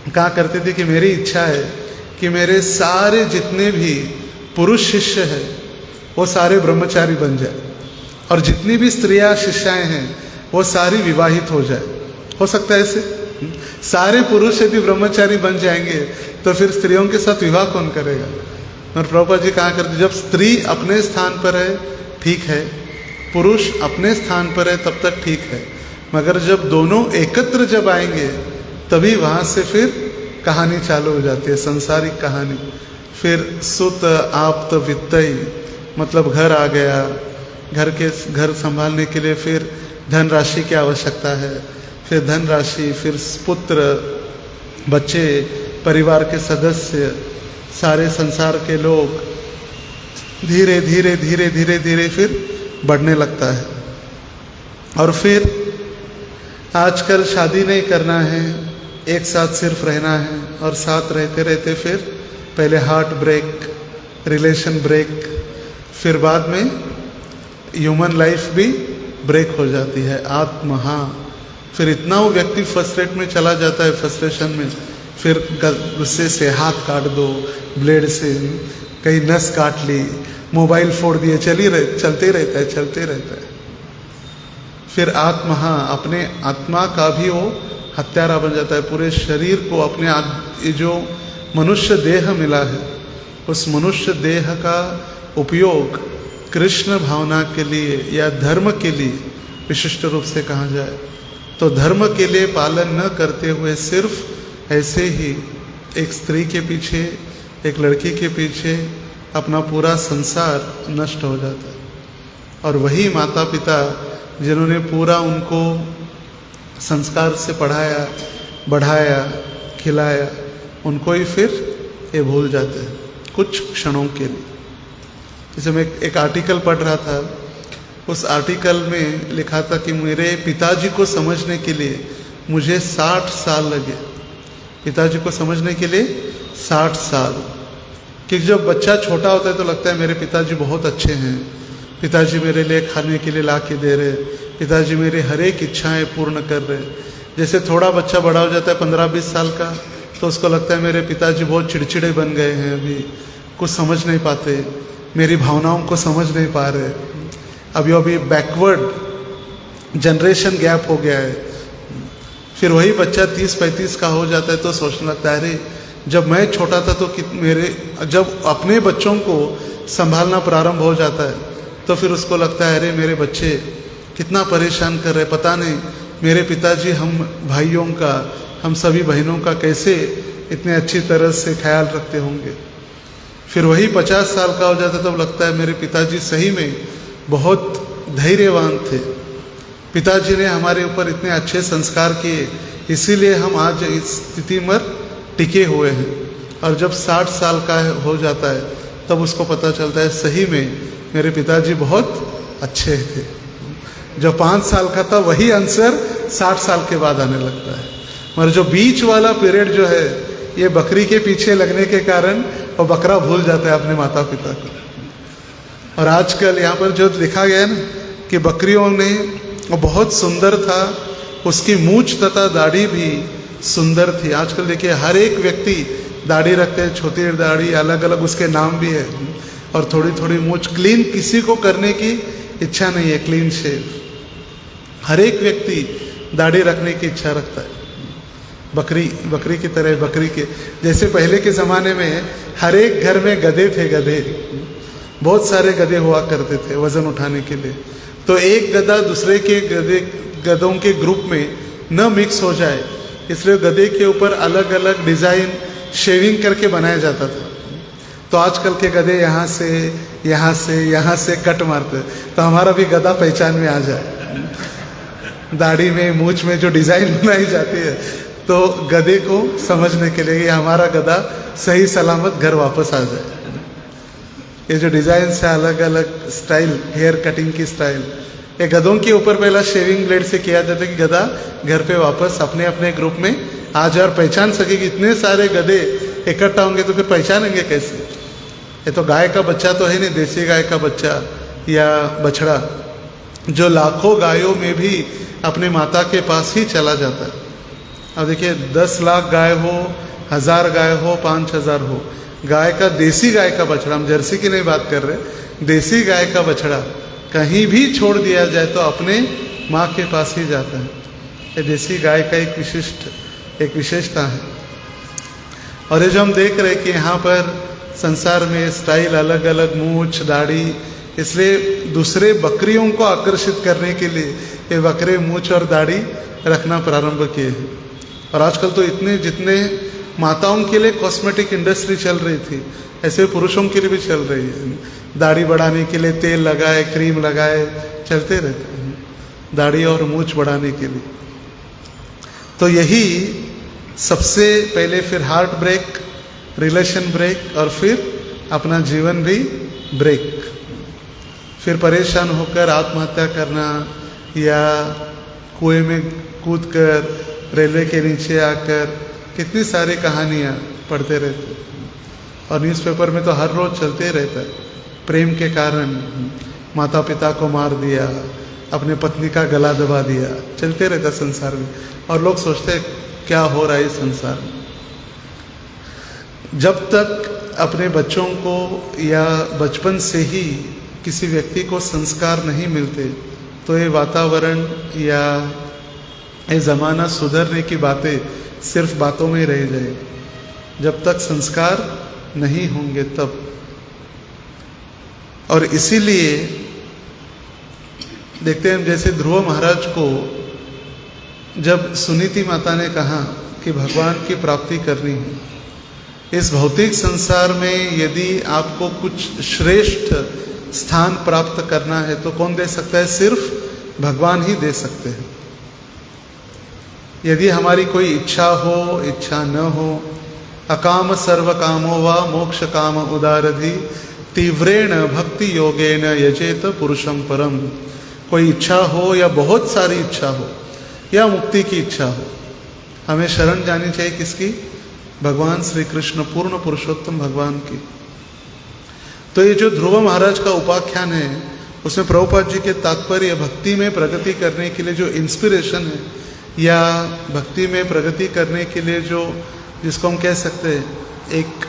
कहा करते थे कि मेरी इच्छा है कि मेरे सारे जितने भी पुरुष शिष्य हैं वो सारे ब्रह्मचारी बन जाए और जितनी भी स्त्रियां शिष्याएं हैं वो सारी विवाहित हो जाए। हो सकता है ऐसे? सारे पुरुष यदि ब्रह्मचारी बन जाएंगे तो फिर स्त्रियों के साथ विवाह कौन करेगा? और प्रभुपाद जी कहा करते, जब स्त्री अपने स्थान पर है ठीक है, पुरुष अपने स्थान पर है तब तक ठीक है, मगर जब दोनों एकत्र जब आएंगे तभी वहाँ से फिर कहानी चालू हो जाती है, संसारिक कहानी। फिर सुत आप्त वित्तई, मतलब घर आ गया, घर संभालने के लिए फिर धनराशि की आवश्यकता है, फिर धनराशि, फिर पुत्र, बच्चे, परिवार के सदस्य, सारे संसार के लोग, धीरे धीरे धीरे धीरे धीरे फिर बढ़ने लगता है। और फिर आजकल शादी नहीं करना है, एक साथ सिर्फ रहना है, और साथ रहते रहते फिर पहले हार्ट ब्रेक, रिलेशन ब्रेक, फिर बाद में ह्यूमन लाइफ भी ब्रेक हो जाती है, आत्महा। फिर इतना वो व्यक्ति फ्रस्ट्रेट में चला जाता है, फ्रस्ट्रेशन में, फिर गुस्से से हाथ काट दो, ब्लेड से कहीं नस काट ली, मोबाइल फोड़ दिए, चलते रहता है। फिर आत्महा, अपने आत्मा का भी वो हत्यारा बन जाता है। पूरे शरीर को अपने ये जो मनुष्य देह मिला है, उस मनुष्य देह का उपयोग कृष्ण भावना के लिए या धर्म के लिए विशिष्ट रूप से कहा जाए तो धर्म के लिए पालन न करते हुए सिर्फ ऐसे ही एक स्त्री के पीछे, एक लड़की के पीछे अपना पूरा संसार नष्ट हो जाता है। और वही माता पिता जिन्होंने पूरा उनको संस्कार से पढ़ाया, बढ़ाया, खिलाया, उनको ही फिर ये भूल जाते हैं कुछ क्षणों के लिए। जैसे मैं एक आर्टिकल पढ़ रहा था, उस आर्टिकल में लिखा था कि मेरे पिताजी को समझने के लिए मुझे 60 साल लगे। पिताजी को समझने के लिए 60 साल। कि जब बच्चा छोटा होता है तो लगता है मेरे पिताजी बहुत अच्छे हैं, पिताजी मेरे लिए खाने के लिए ला के दे रहे, पिताजी मेरी हर एक इच्छाएं पूर्ण कर रहे। जैसे थोड़ा बच्चा बड़ा हो जाता है 15-20 साल का, तो उसको लगता है मेरे पिताजी बहुत चिड़चिड़े बन गए हैं, अभी कुछ समझ नहीं पाते, मेरी भावनाओं को समझ नहीं पा रहे, अभी बैकवर्ड जनरेशन गैप हो गया है। फिर वही बच्चा 30-35 का हो जाता है तो सोचने लगता है अरे जब मैं छोटा था तो जब अपने बच्चों को संभालना प्रारंभ हो जाता है तो फिर उसको लगता है अरे मेरे बच्चे कितना परेशान कर रहे, पता नहीं मेरे पिताजी हम भाइयों का, हम सभी बहनों का कैसे इतने अच्छी तरह से ख्याल रखते होंगे। फिर वही 50 साल का हो जाता है तब लगता है मेरे पिताजी सही में बहुत धैर्यवान थे, पिताजी ने हमारे ऊपर इतने अच्छे संस्कार किए, इसीलिए हम आज इस स्थिति में टिके हुए हैं। और जब 60 साल का हो जाता है तब उसको पता चलता है सही में मेरे पिताजी बहुत अच्छे थे। जब 5 साल का था वही आंसर 60 साल के बाद आने लगता है। मगर जो बीच वाला पीरियड जो है ये बकरी के पीछे लगने के कारण और बकरा भूल जाता है अपने माता पिता को। और आजकल यहाँ पर जो लिखा गया है ना कि बकरियों ने, वो बहुत सुंदर था, उसकी मूंछ तथा दाढ़ी भी सुंदर थी। आजकल देखिए हर एक व्यक्ति दाढ़ी रखते हैं, छोटी दाढ़ी, अलग अलग उसके नाम भी है, और थोड़ी थोड़ी मूंछ। क्लीन किसी को करने की इच्छा नहीं है, क्लीन शेव। हर एक व्यक्ति दाढ़ी रखने की इच्छा रखता है। बकरी की तरह, बकरी के जैसे पहले के ज़माने में हर एक घर में गधे थे, गधे, बहुत सारे गधे हुआ करते थे वज़न उठाने के लिए। तो एक गधा दूसरे के गधों के ग्रुप में न मिक्स हो जाए, इसलिए गधे के ऊपर अलग अलग डिज़ाइन शेविंग करके बनाया जाता था। तो आजकल के गधे यहाँ से कट मारते, तो हमारा भी गधा पहचान में आ जाए। दाढ़ी में, मूंछ में जो डिज़ाइन बनाई जाती है, तो गधे को समझने के लिए कि हमारा गधा सही सलामत घर वापस आ जाए। ये जो डिज़ाइन से अलग अलग स्टाइल, हेयर कटिंग की स्टाइल, ये गधों के ऊपर पहला शेविंग ब्लेड से किया जाता है कि गधा घर पे वापस अपने अपने ग्रुप में आ जाए और पहचान सके। कि इतने सारे गधे इकट्ठा होंगे तो फिर पहचानेंगे कैसे? ये तो गाय का बच्चा तो है नहीं, देसी गाय का बच्चा या बछड़ा, जो लाखों गायों में भी अपने माता के पास ही चला जाता है। अब देखिए 10 लाख गाय हो, 1000 गाय हो, 5000 हो, गाय का, देसी गाय का बछड़ा, हम जर्सी की नहीं बात कर रहे, देसी गाय का बछड़ा कहीं भी छोड़ दिया जाए तो अपने माँ के पास ही जाता है। ये देसी गाय का एक विशेषता है। और ये जो हम देख रहे हैं कि यहाँ पर संसार में स्टाइल अलग अलग, मूछ, दाढ़ी, इसलिए दूसरे बकरियों को आकर्षित करने के लिए ये बकरे मूछ और दाढ़ी रखना प्रारंभ किए हैं। और आजकल तो जितने माताओं के लिए कॉस्मेटिक इंडस्ट्री चल रही थी, ऐसे पुरुषों के लिए भी चल रही है। दाढ़ी बढ़ाने के लिए तेल लगाए, क्रीम लगाए, चलते रहते हैं दाढ़ी और मूछ बढ़ाने के लिए। तो यही सबसे पहले, फिर हार्ट ब्रेक, रिलेशन ब्रेक, और फिर अपना जीवन भी ब्रेक। फिर परेशान होकर आत्महत्या करना, या कुएं में कूदकर, रेलवे के नीचे आकर, कितनी सारी कहानियाँ पढ़ते रहते। और न्यूज़पेपर में तो हर रोज़ चलते रहता है। प्रेम के कारण माता पिता को मार दिया, अपने पत्नी का गला दबा दिया, चलते रहता संसार में। और लोग सोचते हैं क्या हो रहा है इस संसार में। जब तक अपने बच्चों को या बचपन से ही किसी व्यक्ति को संस्कार नहीं मिलते, तो ये वातावरण या ये ज़माना सुधरने की बातें सिर्फ बातों में रह जाए। जब तक संस्कार नहीं होंगे तब। और इसीलिए देखते हैं, जैसे ध्रुव महाराज को जब सुनीति माता ने कहा कि भगवान की प्राप्ति करनी है, इस भौतिक संसार में यदि आपको कुछ श्रेष्ठ स्थान प्राप्त करना है तो कौन दे सकता है? सिर्फ भगवान ही दे सकते हैं। यदि हमारी कोई इच्छा हो, इच्छा न हो, अकाम सर्व कामो वा मोक्ष काम उदारधि तीव्रेण भक्ति योगेन यजेत पुरुषम परम। कोई इच्छा हो या बहुत सारी इच्छा हो या मुक्ति की इच्छा हो, हमें शरण जानी चाहिए किसकी? भगवान श्री कृष्ण, पूर्ण पुरुषोत्तम भगवान की। तो ये जो ध्रुव महाराज का उपाख्यान है, उसमें प्रभुपाद जी के तात्पर्य भक्ति में प्रगति करने के लिए जो इंस्पिरेशन है, या भक्ति में प्रगति करने के लिए जो, जिसको हम कह सकते हैं एक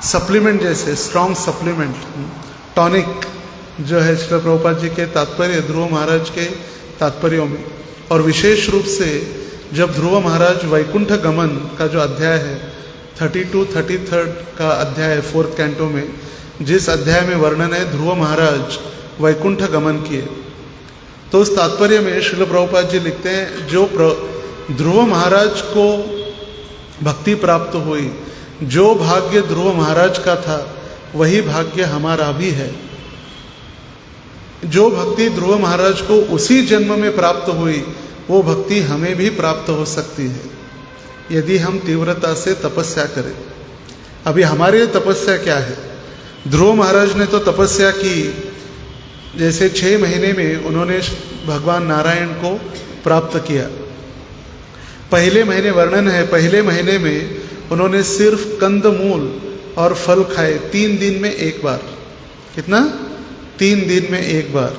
सप्लीमेंट जैसे, स्ट्रॉन्ग सप्लीमेंट, टॉनिक जो है श्री प्रभुपाद जी के तात्पर्य, ध्रुव महाराज के तात्पर्यों में। और विशेष रूप से जब ध्रुव महाराज वैकुंठ गमन का जो अध्याय है, 32-33 का अध्याय है 4th कैंटो में, जिस अध्याय में वर्णन है ध्रुव महाराज वैकुंठ गमन किए, तो उस तात्पर्य में श्रील प्रभुपाद जी लिखते हैं, जो ध्रुव महाराज को भक्ति प्राप्त हुई, जो भाग्य ध्रुव महाराज का था वही भाग्य हमारा भी है। जो भक्ति ध्रुव महाराज को उसी जन्म में प्राप्त हुई, वो भक्ति हमें भी प्राप्त हो सकती है यदि हम तीव्रता से तपस्या करें। अभी हमारे लिए तपस्या क्या है? ध्रुव महाराज ने तो तपस्या की, जैसे 6 महीने में उन्होंने भगवान नारायण को प्राप्त किया। पहले महीने वर्णन है, पहले महीने में उन्होंने सिर्फ कंदमूल और फल खाए 3 दिन में एक बार। कितना? 3 दिन में एक बार।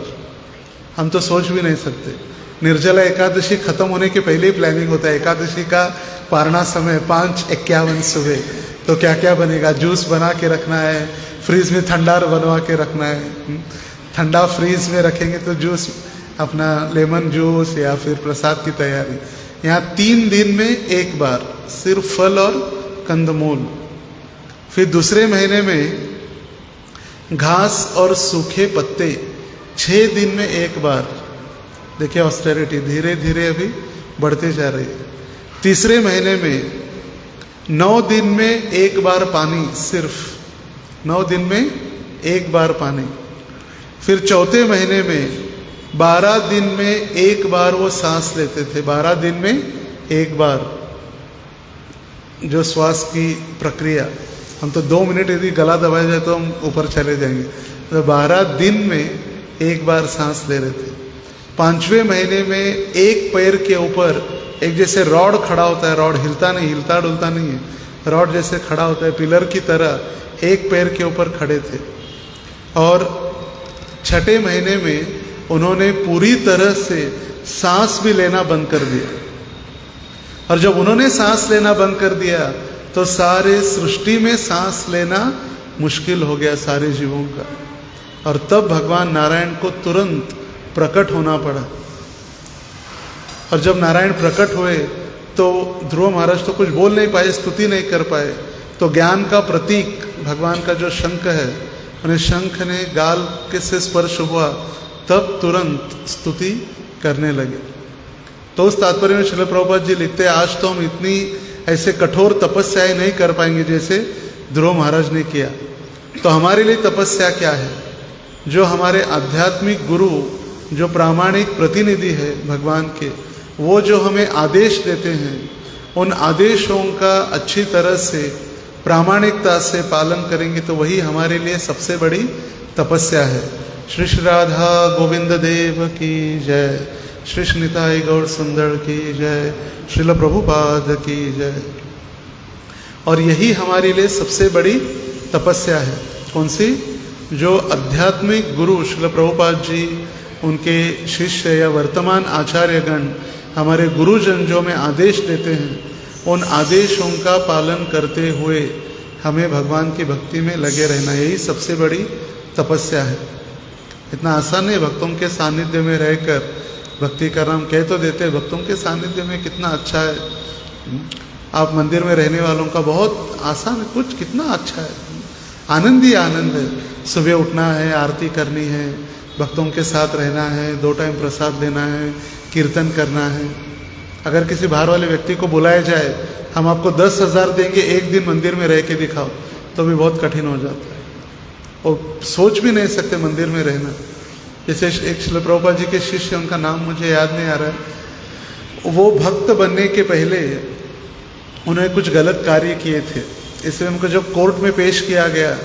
हम तो सोच भी नहीं सकते। निर्जला एकादशी खत्म होने के पहले ही प्लानिंग होता है। एकादशी का पारना समय 5:51 सुबह, तो क्या क्या बनेगा? जूस बना के रखना है, फ्रीज में ठंडा बनवा के रखना है। ठंडा फ्रीज में रखेंगे तो जूस, अपना लेमन जूस या फिर प्रसाद की तैयारी। यहाँ 3 दिन में एक बार सिर्फ फल और कंदमूल। फिर दूसरे महीने में घास और सूखे पत्ते 6 दिन में एक बार। देखिए ऑस्टेरिटी धीरे धीरे अभी बढ़ते जा रही है। तीसरे महीने में 9 दिन में एक बार पानी, सिर्फ 9 दिन में एक बार पानी। फिर चौथे महीने में 12 दिन में एक बार वो सांस लेते थे। 12 दिन में एक बार जो श्वास की प्रक्रिया, हम तो 2 मिनट यदि गला दबाया जाए तो हम ऊपर चले जाएंगे। तो 12 दिन में एक बार सांस ले रहे थे। 5वें महीने में एक पैर के ऊपर एक जैसे रॉड खड़ा होता है, रॉड हिलता नहीं, हिलता डुलता नहीं है, रॉड जैसे खड़ा होता है पिलर की तरह, एक पैर के ऊपर खड़े थे। और 6ठे महीने में उन्होंने पूरी तरह से सांस भी लेना बंद कर दिया। और जब उन्होंने सांस लेना बंद कर दिया तो सारे सृष्टि में सांस लेना मुश्किल हो गया सारे जीवों का। और तब भगवान नारायण को तुरंत प्रकट होना पड़ा। और जब नारायण प्रकट हुए तो ध्रुव महाराज तो कुछ बोल नहीं पाए, स्तुति नहीं कर पाए। तो ज्ञान का प्रतीक भगवान का जो शंख है, उन्हें शंख ने गाल के से स्पर्श हुआ, तब तुरंत स्तुति करने लगे। तो उस तात्पर्य में श्रील प्रभुपाद जी लिखते हैं, आज तो हम इतनी ऐसे कठोर तपस्याएं नहीं कर पाएंगे जैसे ध्रुव महाराज ने किया। तो हमारे लिए तपस्या क्या है? जो हमारे आध्यात्मिक गुरु, जो प्रामाणिक प्रतिनिधि है भगवान के, वो जो हमें आदेश देते हैं, उन आदेशों का अच्छी तरह से प्रामाणिकता से पालन करेंगे तो वही हमारे लिए सबसे बड़ी तपस्या है। श्री श्री राधा गोविंद देव की जय, श्री श्री निताई गौर सुंदर की जय, श्रील प्रभुपाद की जय। और यही हमारे लिए सबसे बड़ी तपस्या है। कौन सी? जो आध्यात्मिक गुरु श्रील प्रभुपाद जी, उनके शिष्य या वर्तमान आचार्यगण, हमारे गुरुजन जो हमें आदेश देते हैं, उन आदेशों का पालन करते हुए हमें भगवान की भक्ति में लगे रहना, यही सबसे बड़ी तपस्या है। इतना आसान नहीं भक्तों के सानिध्य में रहकर भक्ति करना। हम कह तो देते हैं भक्तों के सानिध्य में कितना अच्छा है। आप मंदिर में रहने वालों का बहुत आसान है, कुछ कितना अच्छा है, आनंद ही आनंद है। सुबह उठना है, आरती करनी है, भक्तों के साथ रहना है, 2 टाइम प्रसाद देना है, कीर्तन करना है। अगर किसी बाहर वाले व्यक्ति को बुलाया जाए, हम आपको 10,000 देंगे, एक दिन मंदिर में रह के दिखाओ, तो भी बहुत कठिन हो जाता है। और सोच भी नहीं सकते मंदिर में रहना। जैसे एक श्रील प्रभुपाद जी के शिष्य, उनका नाम मुझे याद नहीं आ रहा है, वो भक्त बनने के पहले उन्होंने कुछ गलत कार्य किए थे, इसलिए उनको जब कोर्ट में पेश किया गया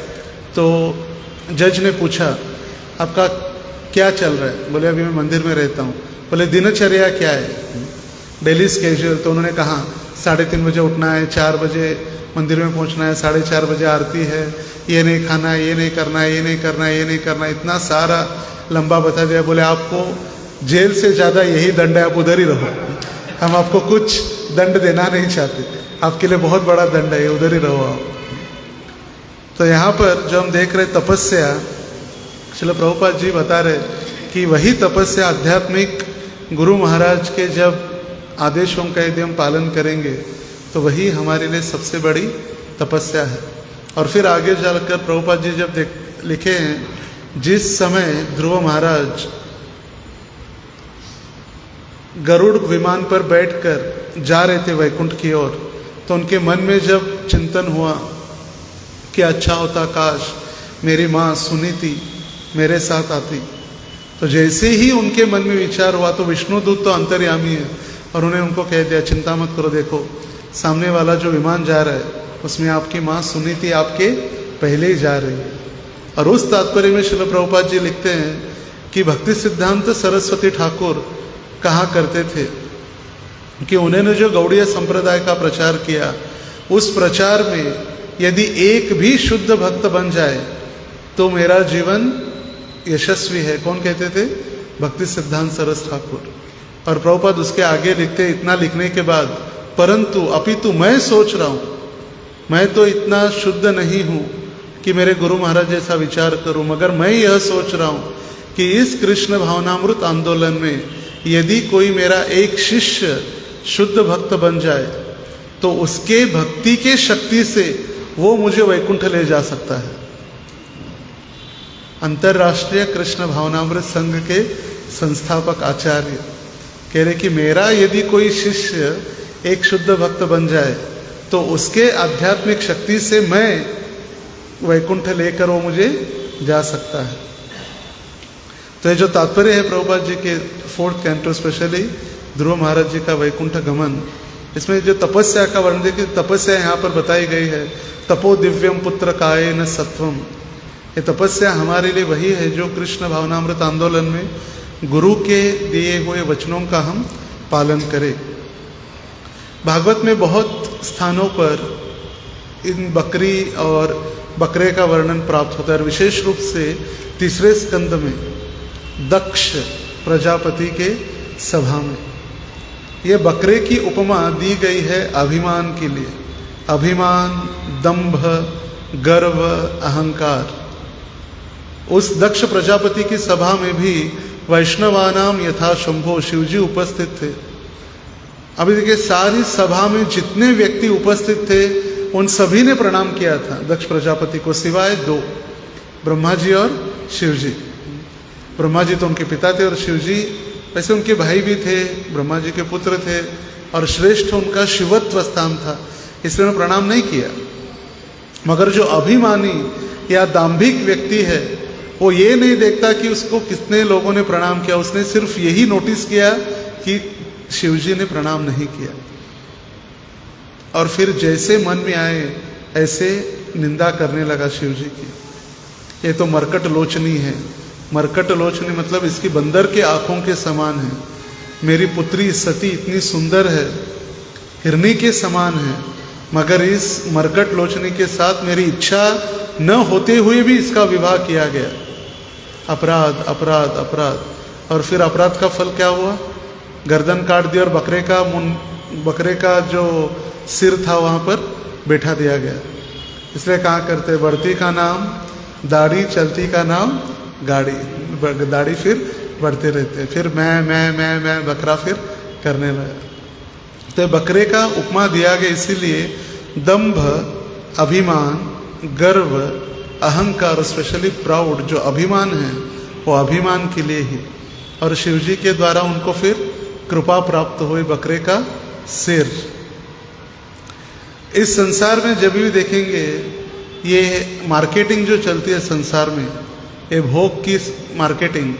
तो जज ने पूछा आपका क्या चल रहा है? बोले अभी मैं मंदिर में रहता हूँ। बोले दिनचर्या क्या है? Daily schedule. तो उन्होंने कहा 3:30 बजे उठना है, 4 बजे मंदिर में पहुँचना है, 4:30 बजे आरती है, ये नहीं खाना है, ये नहीं करना है, ये नहीं करना है, ये नहीं करना है, इतना सारा लंबा बता दिया। बोले आपको जेल से ज़्यादा यही दंड है, आप उधर ही रहो, हम आपको कुछ दंड देना नहीं चाहते, आपके लिए बहुत बड़ा दंड है, उधर ही रहो आप। तो यहाँ पर जो हम देख रहे तपस्या, श्रील प्रभुपाद जी बता रहे कि वही तपस्या आध्यात्मिक गुरु महाराज के जब आदेशों का यदि हम पालन करेंगे तो वही हमारे लिए सबसे बड़ी तपस्या है। और फिर आगे चलकर प्रभुपाद जी जब लिखे हैं, जिस समय ध्रुव महाराज गरुड़ विमान पर बैठकर जा रहे थे वैकुंठ की ओर, तो उनके मन में जब चिंतन हुआ कि अच्छा होता काश मेरी माँ सुनीति मेरे साथ आती, तो जैसे ही उनके मन में विचार हुआ तो विष्णुदूत तो अंतर्यामी है और उन्हें उनको कह दिया चिंता मत करो, देखो सामने वाला जो विमान जा रहा है उसमें आपकी माँ सुनीति आपके पहले ही जा रही है। और उस तात्पर्य में श्रील प्रभुपाद जी लिखते हैं कि भक्ति सिद्धांत सरस्वती ठाकुर कहा करते थे कि उन्होंने जो गौड़ीय संप्रदाय का प्रचार किया, उस प्रचार में यदि एक भी शुद्ध भक्त बन जाए तो मेरा जीवन यशस्वी है। कौन कहते थे? भक्ति सिद्धांत सरस ठाकुर। और प्रभुपाद उसके आगे लिखते, इतना लिखने के बाद, परंतु अपितु मैं सोच रहा हूँ, मैं तो इतना शुद्ध नहीं हूँ कि मेरे गुरु महाराज जैसा विचार करूँ, मगर मैं यह सोच रहा हूँ कि इस कृष्ण भावनामृत आंदोलन में यदि कोई मेरा एक शिष्य शुद्ध भक्त बन जाए तो उसके भक्ति के शक्ति से वो मुझे वैकुंठ ले जा सकता है। अंतर्राष्ट्रीय कृष्ण भावनामृत संघ के संस्थापक आचार्य कह रहे कि मेरा यदि कोई शिष्य एक शुद्ध भक्त बन जाए तो उसके आध्यात्मिक शक्ति से मैं वैकुंठ लेकर वो मुझे जा सकता है। तो ये जो तात्पर्य है प्रभुपाद जी के 4th कैंटो, स्पेशली ध्रुव महाराज जी का वैकुंठ गमन, इसमें जो तपस्या का वर्णन देखिए, तपस्या यहाँ पर बताई गई है, तपो दिव्यम पुत्र कायेन सत्वम। ये तपस्या हमारे लिए वही है जो कृष्ण भावनामृत आंदोलन में गुरु के दिए हुए वचनों का हम पालन करें। भागवत में बहुत स्थानों पर इन बकरी और बकरे का वर्णन प्राप्त होता है। विशेष रूप से 3रे स्कंद में दक्ष प्रजापति के सभा में ये बकरे की उपमा दी गई है अभिमान के लिए। अभिमान, दंभ, गर्व, अहंकार। उस दक्ष प्रजापति की सभा में भी वैष्णवानाम यथा शंभो, शिवजी उपस्थित थे। अभी देखिए, सारी सभा में जितने व्यक्ति उपस्थित थे उन सभी ने प्रणाम किया था दक्ष प्रजापति को, सिवाय 2, ब्रह्मा जी और शिव जी। ब्रह्मा जी तो उनके पिता थे और शिव जी वैसे उनके भाई भी थे, ब्रह्मा जी के पुत्र थे और श्रेष्ठ उनका शिवत्व स्थान था, इसलिए उन्होंने प्रणाम नहीं किया। मगर जो अभिमानी या दाम्भिक व्यक्ति है वो ये नहीं देखता कि उसको कितने लोगों ने प्रणाम किया, उसने सिर्फ यही नोटिस किया कि शिवजी ने प्रणाम नहीं किया। और फिर जैसे मन में आए ऐसे निंदा करने लगा शिवजी की। ये तो मरकट लोचनी है। मरकट लोचनी मतलब इसकी बंदर के आँखों के समान है। मेरी पुत्री सती इतनी सुंदर है, हिरनी के समान है, मगर इस मरकट लोचनी के साथ मेरी इच्छा न होते हुए भी इसका विवाह किया गया। अपराध, अपराध, अपराध। और फिर अपराध का फल क्या हुआ? गर्दन काट दिया और बकरे का जो सिर था वहाँ पर बैठा दिया गया। इसलिए कहा करते, बढ़ती का नाम दाढ़ी, चलती का नाम गाड़ी। दाढ़ी फिर बढ़ते रहते, फिर मैं बकरा फिर करने लगा। तो बकरे का उपमा दिया गया इसीलिए दंभ, अभिमान, गर्व, अहंकार, स्पेशली प्राउड, जो अभिमान है वो अभिमान के लिए ही। और शिवजी के द्वारा उनको फिर कृपा प्राप्त हुई बकरे का सिर। इस संसार में जब भी देखेंगे ये मार्केटिंग जो चलती है संसार में, ये भोग की मार्केटिंग,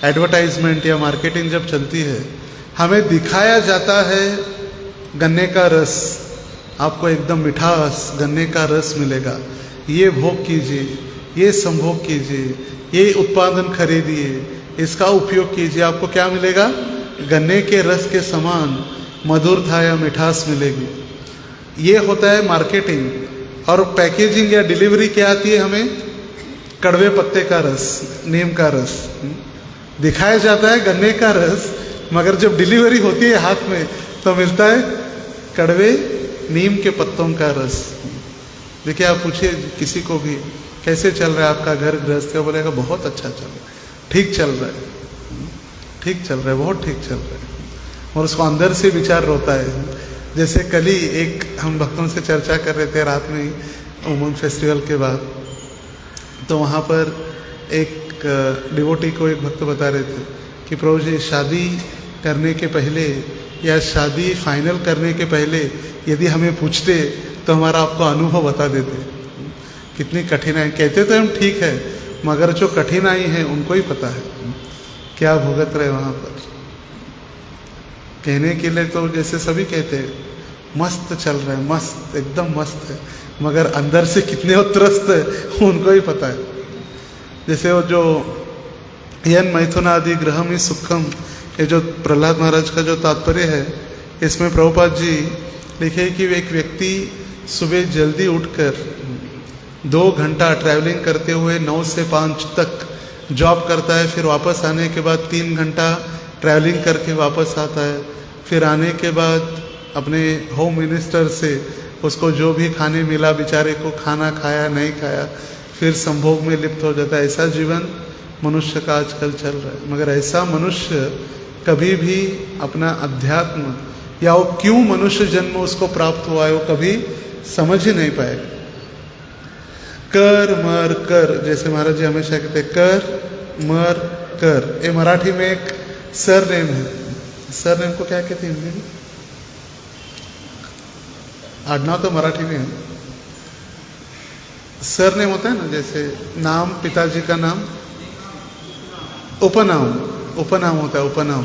एडवर्टाइजमेंट या मार्केटिंग जब चलती है, हमें दिखाया जाता है गन्ने का रस, आपको एकदम मिठास गन्ने का रस मिलेगा, ये भोग कीजिए, ये संभोग कीजिए, ये उत्पादन खरीदिए, इसका उपयोग कीजिए, आपको क्या मिलेगा? गन्ने के रस के समान मधुरता या मिठास मिलेगी। ये होता है मार्केटिंग। और पैकेजिंग या डिलीवरी क्या आती है हमें? कड़वे पत्ते का रस, नीम का रस दिखाया जाता है, गन्ने का रस, मगर जब डिलीवरी होती है हाथ में तो मिलता है कड़वे नीम के पत्तों का रस। देखिए, आप पूछिए किसी को भी कैसे चल रहा है आपका घर गृहस्थ, बोलेगा बहुत अच्छा चल रहा है, ठीक चल रहा है, ठीक चल रहा है, बहुत ठीक चल रहा है। और उसको अंदर से विचार होता है। जैसे कल ही एक हम भक्तों से चर्चा कर रहे थे रात में ही, उमंग फेस्टिवल के बाद, तो वहाँ पर एक डिवोटी को एक भक्त बता रहे थे कि प्रभु जी, शादी करने के पहले या शादी फाइनल करने के पहले यदि हमें पूछते तो हमारा आपको अनुभव बता देते, कितनी कठिनाई। कहते तो हम ठीक है, मगर जो कठिनाई है उनको ही पता है क्या भुगत रहे वहाँ पर। कहने के लिए तो जैसे सभी कहते हैं मस्त चल रहा है, मस्त, एकदम मस्त है, मगर अंदर से कितने त्रस्त है उनको ही पता है। जैसे वो जो यन मैथुनादि ग्रहम ही सुखम, ये जो प्रहलाद महाराज का जो तात्पर्य है, इसमें प्रभुपाद जी लिखे कि एक व्यक्ति सुबह जल्दी उठकर 2 घंटा ट्रैवलिंग करते हुए 9 से 5 तक जॉब करता है, फिर वापस आने के बाद 3 घंटा ट्रैवलिंग करके वापस आता है, फिर आने के बाद अपने होम मिनिस्टर से उसको जो भी खाने मिला बेचारे को खाना खाया नहीं खाया, फिर संभोग में लिप्त हो जाता है। ऐसा जीवन मनुष्य का आजकल चल रहा है। मगर ऐसा मनुष्य कभी भी अपना अध्यात्म या वो क्यों मनुष्य जन्म उसको प्राप्त हुआ है वो कभी समझ ही नहीं पाएगा। कर मर कर, जैसे महाराज जी हमेशा कहते हैं कर मर कर, ये मराठी में एक सरनेम है। सरनेम को क्या कहते हैं हिंदी में? आडनाव तो मराठी में है। सरनेम होता है ना, जैसे नाम, पिताजी का नाम, उपनाम, उपनाम होता है उपनाम।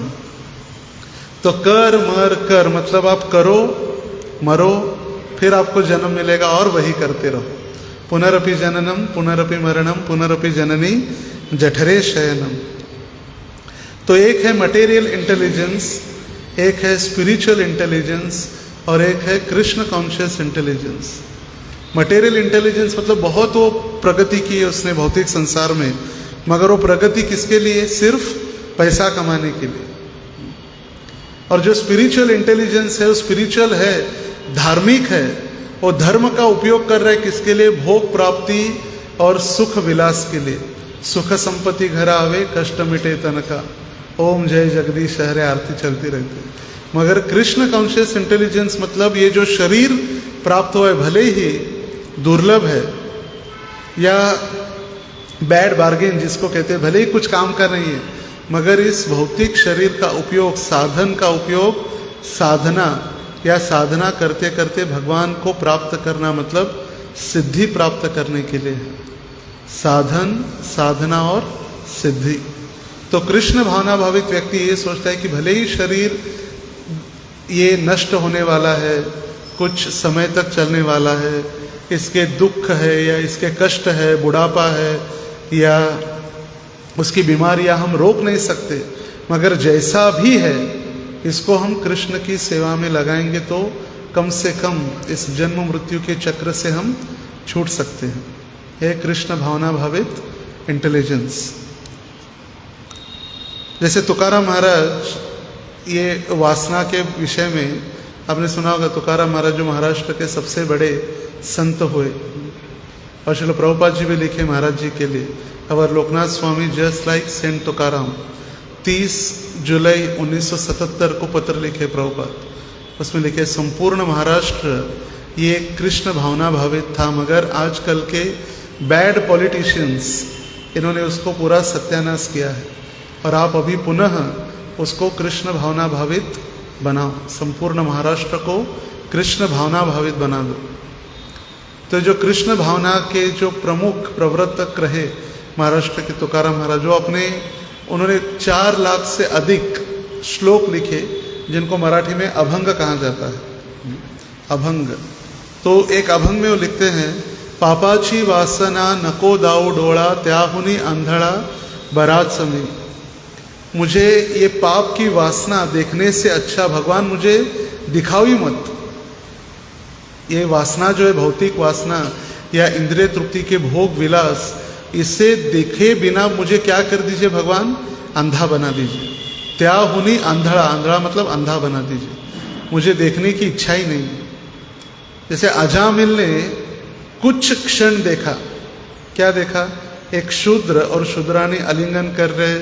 तो कर मर कर मतलब आप करो मरो, फिर आपको जन्म मिलेगा और वही करते रहो। पुनरपि जननम पुनरपि मरणम पुनरपि जननी जठरे शयनम। तो एक है मटेरियल इंटेलिजेंस, एक है स्पिरिचुअल इंटेलिजेंस और एक है Krishna conscious intelligence. Material intelligence मतलब बहुत वो प्रगति की है उसने भौतिक संसार में, मगर वो प्रगति किसके लिए? सिर्फ पैसा कमाने के लिए। और जो स्पिरिचुअल इंटेलिजेंस है वो स्पिरिचुअल है, धार्मिक है, वो धर्म का उपयोग कर रहा है किसके लिए? भोग प्राप्ति और सुख विलास के लिए। सुख संपत्ति घर आवे कष्ट मिटे तन का, ओम जय जगदीश हरे आरती चलती रहती है। मगर कृष्ण कॉन्शियस इंटेलिजेंस मतलब ये जो शरीर प्राप्त हुआ है भले ही दुर्लभ है या बैड बार्गेन जिसको कहते हैं, भले ही कुछ काम का नहीं है, मगर इस भौतिक शरीर का उपयोग, साधन का उपयोग, साधना या साधना करते करते भगवान को प्राप्त करना मतलब सिद्धि प्राप्त करने के लिए है। साधन, साधना और सिद्धि। तो कृष्ण भावना भावित व्यक्ति ये सोचता है कि भले ही शरीर ये नष्ट होने वाला है, कुछ समय तक चलने वाला है, इसके दुख है या इसके कष्ट है, बुढ़ापा है या उसकी बीमारियां हम रोक नहीं सकते, मगर जैसा भी है इसको हम कृष्ण की सेवा में लगाएंगे तो कम से कम इस जन्म मृत्यु के चक्र से हम छूट सकते हैं। यह कृष्ण भावना भावित इंटेलिजेंस। जैसे तुकाराम महाराज, ये वासना के विषय में आपने सुना होगा, तुकाराम महाराज जो महाराष्ट्र के सबसे बड़े संत हुए, और श्रील प्रभुपाद जी भी लिखे महाराज जी के लिए, अवर लोकनाथ स्वामी जस्ट लाइक सेंट तुकाराम। 30 जुलाई 1977 को पत्र लिखे प्रभुपाद, उसमें लिखे संपूर्ण महाराष्ट्र ये कृष्ण भावना भावित था, मगर आजकल के बैड पॉलिटिशियंस इन्होंने उसको पूरा सत्यानाश किया है, और आप अभी पुनः उसको कृष्ण भावना भावित बनाओ, संपूर्ण महाराष्ट्र को कृष्ण भावना भावित बना दो। तो जो कृष्ण भावना के जो प्रमुख प्रवर्तक रहे महाराष्ट्र के तुकाराम महाराज, जो उन्होंने 4 लाख से अधिक श्लोक लिखे जिनको मराठी में अभंग कहा जाता है। अभंग, तो एक अभंग में वो लिखते हैं, पापाची वासना नको दाऊ डोळा त्याहुनी आंधळा बराच समय। मुझे ये पाप की वासना देखने से अच्छा भगवान मुझे दिखाओ ही मत। ये वासना जो है भौतिक वासना या इंद्रिय तृप्ति के भोग विलास, इसे देखे बिना मुझे क्या कर दीजिए भगवान? अंधा बना दीजिए। त्याहुनी आंधळा, आंधळा मतलब अंधा बना दीजिए, मुझे देखने की इच्छा ही नहीं है। जैसे अजामिल ने कुछ क्षण देखा, क्या देखा? एक शूद्र और शूद्रानी आलिंगन कर रहे,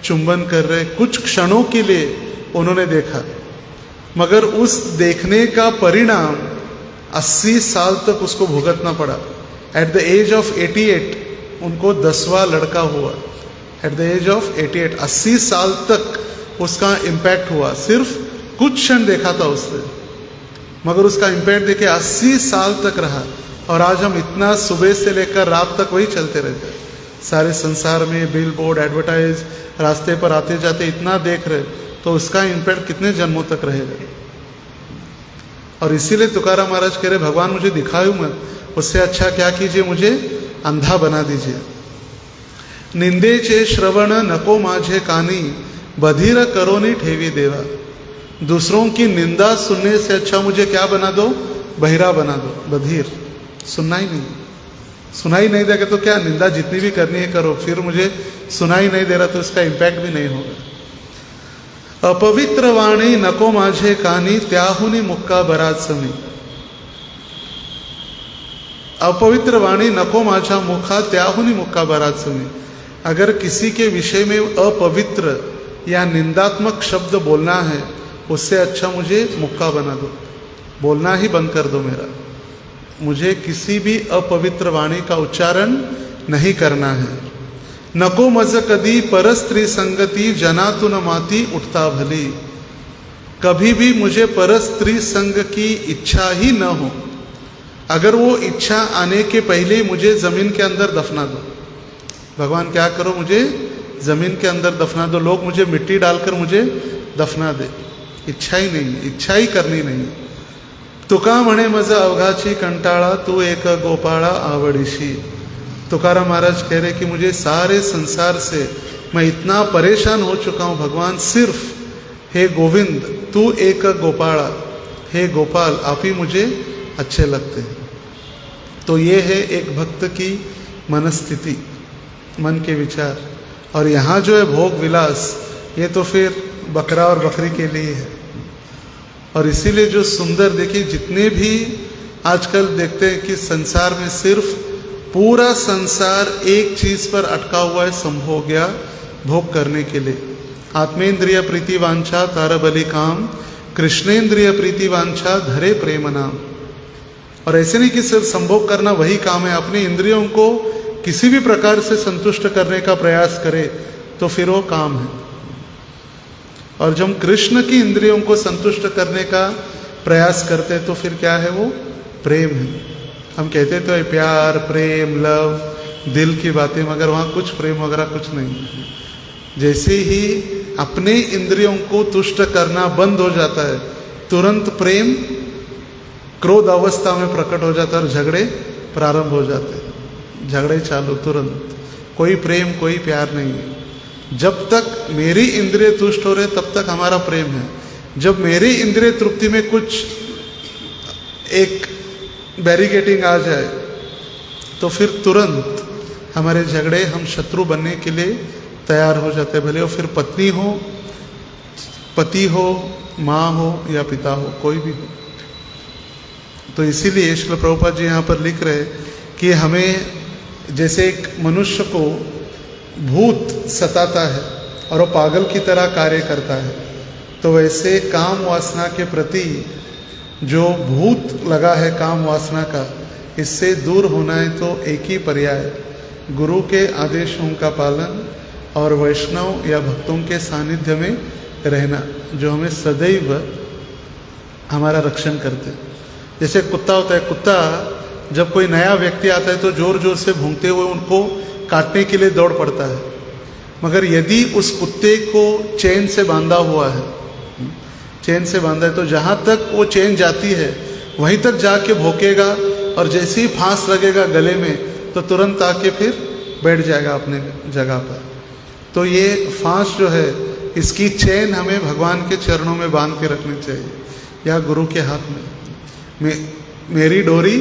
चुंबन कर रहे, कुछ क्षणों के लिए उन्होंने देखा, मगर उस देखने का परिणाम 80 साल तक उसको भुगतना पड़ा। एट द एज ऑफ 88 उनको 10वां लड़का हुआ। एट द एज ऑफ 88, 80 साल तक उसका इम्पैक्ट हुआ। सिर्फ कुछ क्षण देखा था उसने, मगर उसका इम्पैक्ट देखे 80 साल तक रहा। और आज हम इतना सुबह से लेकर रात तक वही चलते रहते हैं, सारे संसार में बिल बोर्ड, एडवर्टाइज, रास्ते पर आते जाते इतना देख रहे, तो उसका इम्पैक्ट कितने जन्मों तक रहेगा। और इसीलिए तुकाराम महाराज कह रहे, भगवान मुझे दिखाओ मत, उससे अच्छा क्या कीजिए, मुझे अंधा बना दीजिए। निंदेचे श्रवण नको माझे कानी, बधिर करोनी ठेवी देवा। दूसरों की निंदा सुनने से अच्छा मुझे क्या बना दो? बहिरा बना दो, बधिर, सुनना ही नहीं। सुनाई नहीं देगा तो क्या, निंदा जितनी भी करनी है करो, फिर मुझे सुनाई नहीं दे रहा तो इसका इम्पैक्ट भी नहीं होगा। अपवित्र वाणी नको माझे कानी, त्याहुनी मुक्का बरात समी। अपवित्र वाणी नको माझा मुखा, त्याहुनी मुक्का बरात समी। अगर किसी के विषय में अपवित्र या निंदात्मक शब्द बोलना है, उससे अच्छा मुझे मुक्का बना दो, बोलना ही बंद कर दो मेरा। मुझे किसी भी अपवित्र वाणी का उच्चारण नहीं करना है। नको मज कदी पर स्त्री संगति, जना तु न माती उठता भली। कभी भी मुझे पर स्त्री संग की इच्छा ही न हो। अगर वो इच्छा आने के पहले ही मुझे जमीन के अंदर दफना दो। भगवान क्या करो, मुझे जमीन के अंदर दफना दो, लोग मुझे मिट्टी डालकर मुझे दफना दे। इच्छा ही नहीं, इच्छा ही करनी नहीं। तुका म्हणे मज अवघाची कंटाळा, तू एक गोपाळा आवडीशी। तुकाराम महाराज कह रहे कि मुझे सारे संसार से मैं इतना परेशान हो चुका हूँ भगवान, सिर्फ हे गोविंद तू एक गोपाळा, हे गोपाल आप ही मुझे अच्छे लगते हैं। तो ये है एक भक्त की मनस्थिति, मन के विचार। और यहाँ जो है भोग विलास, ये तो फिर बकरा और बकरी के लिए है। और इसीलिए जो सुंदर, देखिए जितने भी आजकल देखते हैं कि संसार में सिर्फ पूरा संसार एक चीज़ पर अटका हुआ है, संभोग या भोग करने के लिए। आत्मेंद्रिय प्रीति वांछा तार बलि काम, कृष्णेंद्रिय प्रीति वांछा धरे प्रेम नाम। और ऐसे नहीं कि सिर्फ संभोग करना वही काम है, अपनी इंद्रियों को किसी भी प्रकार से संतुष्ट करने का प्रयास करे तो फिर वो काम है। और जब हम कृष्ण की इंद्रियों को संतुष्ट करने का प्रयास करते हैं तो फिर क्या है, वो प्रेम है। हम कहते तो है प्यार, प्रेम, लव, दिल की बातें, मगर वहाँ कुछ प्रेम वगैरह कुछ नहीं। जैसे ही अपने इंद्रियों को तुष्ट करना बंद हो जाता है, तुरंत प्रेम क्रोध अवस्था में प्रकट हो जाता है और झगड़े प्रारंभ हो जाते हैं। झगड़े चालू तुरंत, कोई प्रेम कोई प्यार नहीं है। जब तक मेरी इंद्रिय तुष्ट हो रहे तब तक हमारा प्रेम है। जब मेरी इंद्रिय तृप्ति में कुछ एक बैरिकेटिंग आ जाए तो फिर तुरंत हमारे झगड़े, हम शत्रु बनने के लिए तैयार हो जाते हैं। भले वो फिर पत्नी हो, पति हो, माँ हो या पिता हो, कोई भी हो। तो इसीलिए श्रील प्रभुपाद जी यहाँ पर लिख रहे कि हमें, जैसे एक मनुष्य को भूत सताता है और वो पागल की तरह कार्य करता है, तो वैसे काम वासना के प्रति जो भूत लगा है काम वासना का, इससे दूर होना है तो एक ही पर्याय, गुरु के आदेशों का पालन और वैष्णव या भक्तों के सानिध्य में रहना, जो हमें सदैव हमारा रक्षण करते हैं। जैसे कुत्ता होता है, कुत्ता जब कोई नया व्यक्ति आता है तो जोर जोर से भौंकते हुए उनको काटने के लिए दौड़ पड़ता है। मगर यदि उस कुत्ते को चेन से बांधा हुआ है, चेन से बांधा है, तो जहाँ तक वो चेन जाती है वहीं तक जाके भौंकेगा, और जैसे ही फांस लगेगा गले में तो तुरंत आके फिर बैठ जाएगा अपने जगह पर। तो ये फांस जो है, इसकी चेन हमें भगवान के चरणों में बांध के रखनी चाहिए, या गुरु के हाथ में। मेरी डोरी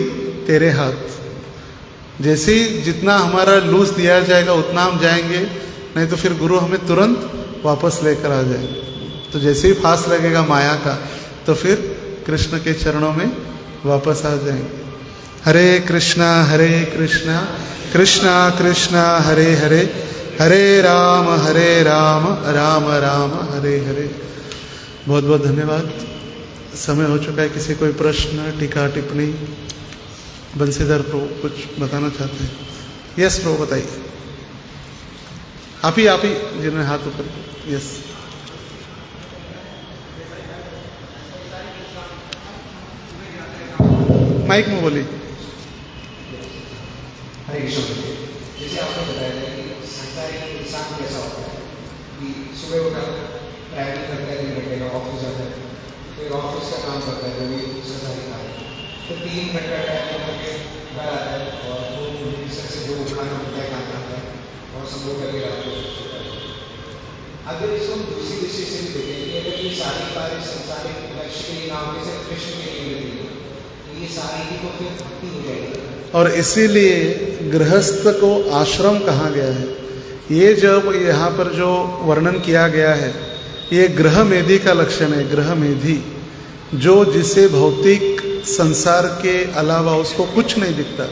तेरे हाथ। जैसे ही जितना हमारा लूज दिया जाएगा उतना हम जाएंगे, नहीं तो फिर गुरु हमें तुरंत वापस लेकर आ जाएंगे। तो जैसे ही फांस लगेगा माया का तो फिर कृष्ण के चरणों में वापस आ जाएंगे। हरे कृष्णा कृष्णा कृष्णा हरे हरे, हरे राम राम राम हरे हरे। बहुत बहुत धन्यवाद। समय हो चुका है। किसी कोई प्रश्न, टीका, टिप्पणी? बंसीधर प्रभु कुछ बताना चाहते हैं? यस प्रभु बताइए। आप ही जिन्होंने हाथ ऊपर। यस। माइक में बोलिए।
हरे कृष्ण। जैसे आपने बताया था कि संसारिक इंसान कैसा होता है कि सुबह उठा ट्रैवल करता है, दिन बैठेगा, ऑफिस जाता है, फिर ऑफिस का काम करता है, जो भी संसारिक काम है, फिर 3 घंटा ट्रैवल करके घर आता है और वो से जो खाना होता है खाना खाता है और संभव करके रात को सोता है। अगर इसको हम दूसरी दृष्टि से भी देखेंगे, अगर ये सारी कार्य संसारिक लक्ष्य के लिए ना होकर सिर्फ कृष्ण के लिए मिलती है, ये सारी ही तो फिर भक्ति हो जाएगी।
और इसीलिए गृहस्थ को आश्रम कहा गया है। ये जब यहाँ पर जो वर्णन किया गया है, ये गृह मेधि का लक्षण है। गृह मेधि जो जिसे भौतिक संसार के अलावा उसको कुछ नहीं दिखता,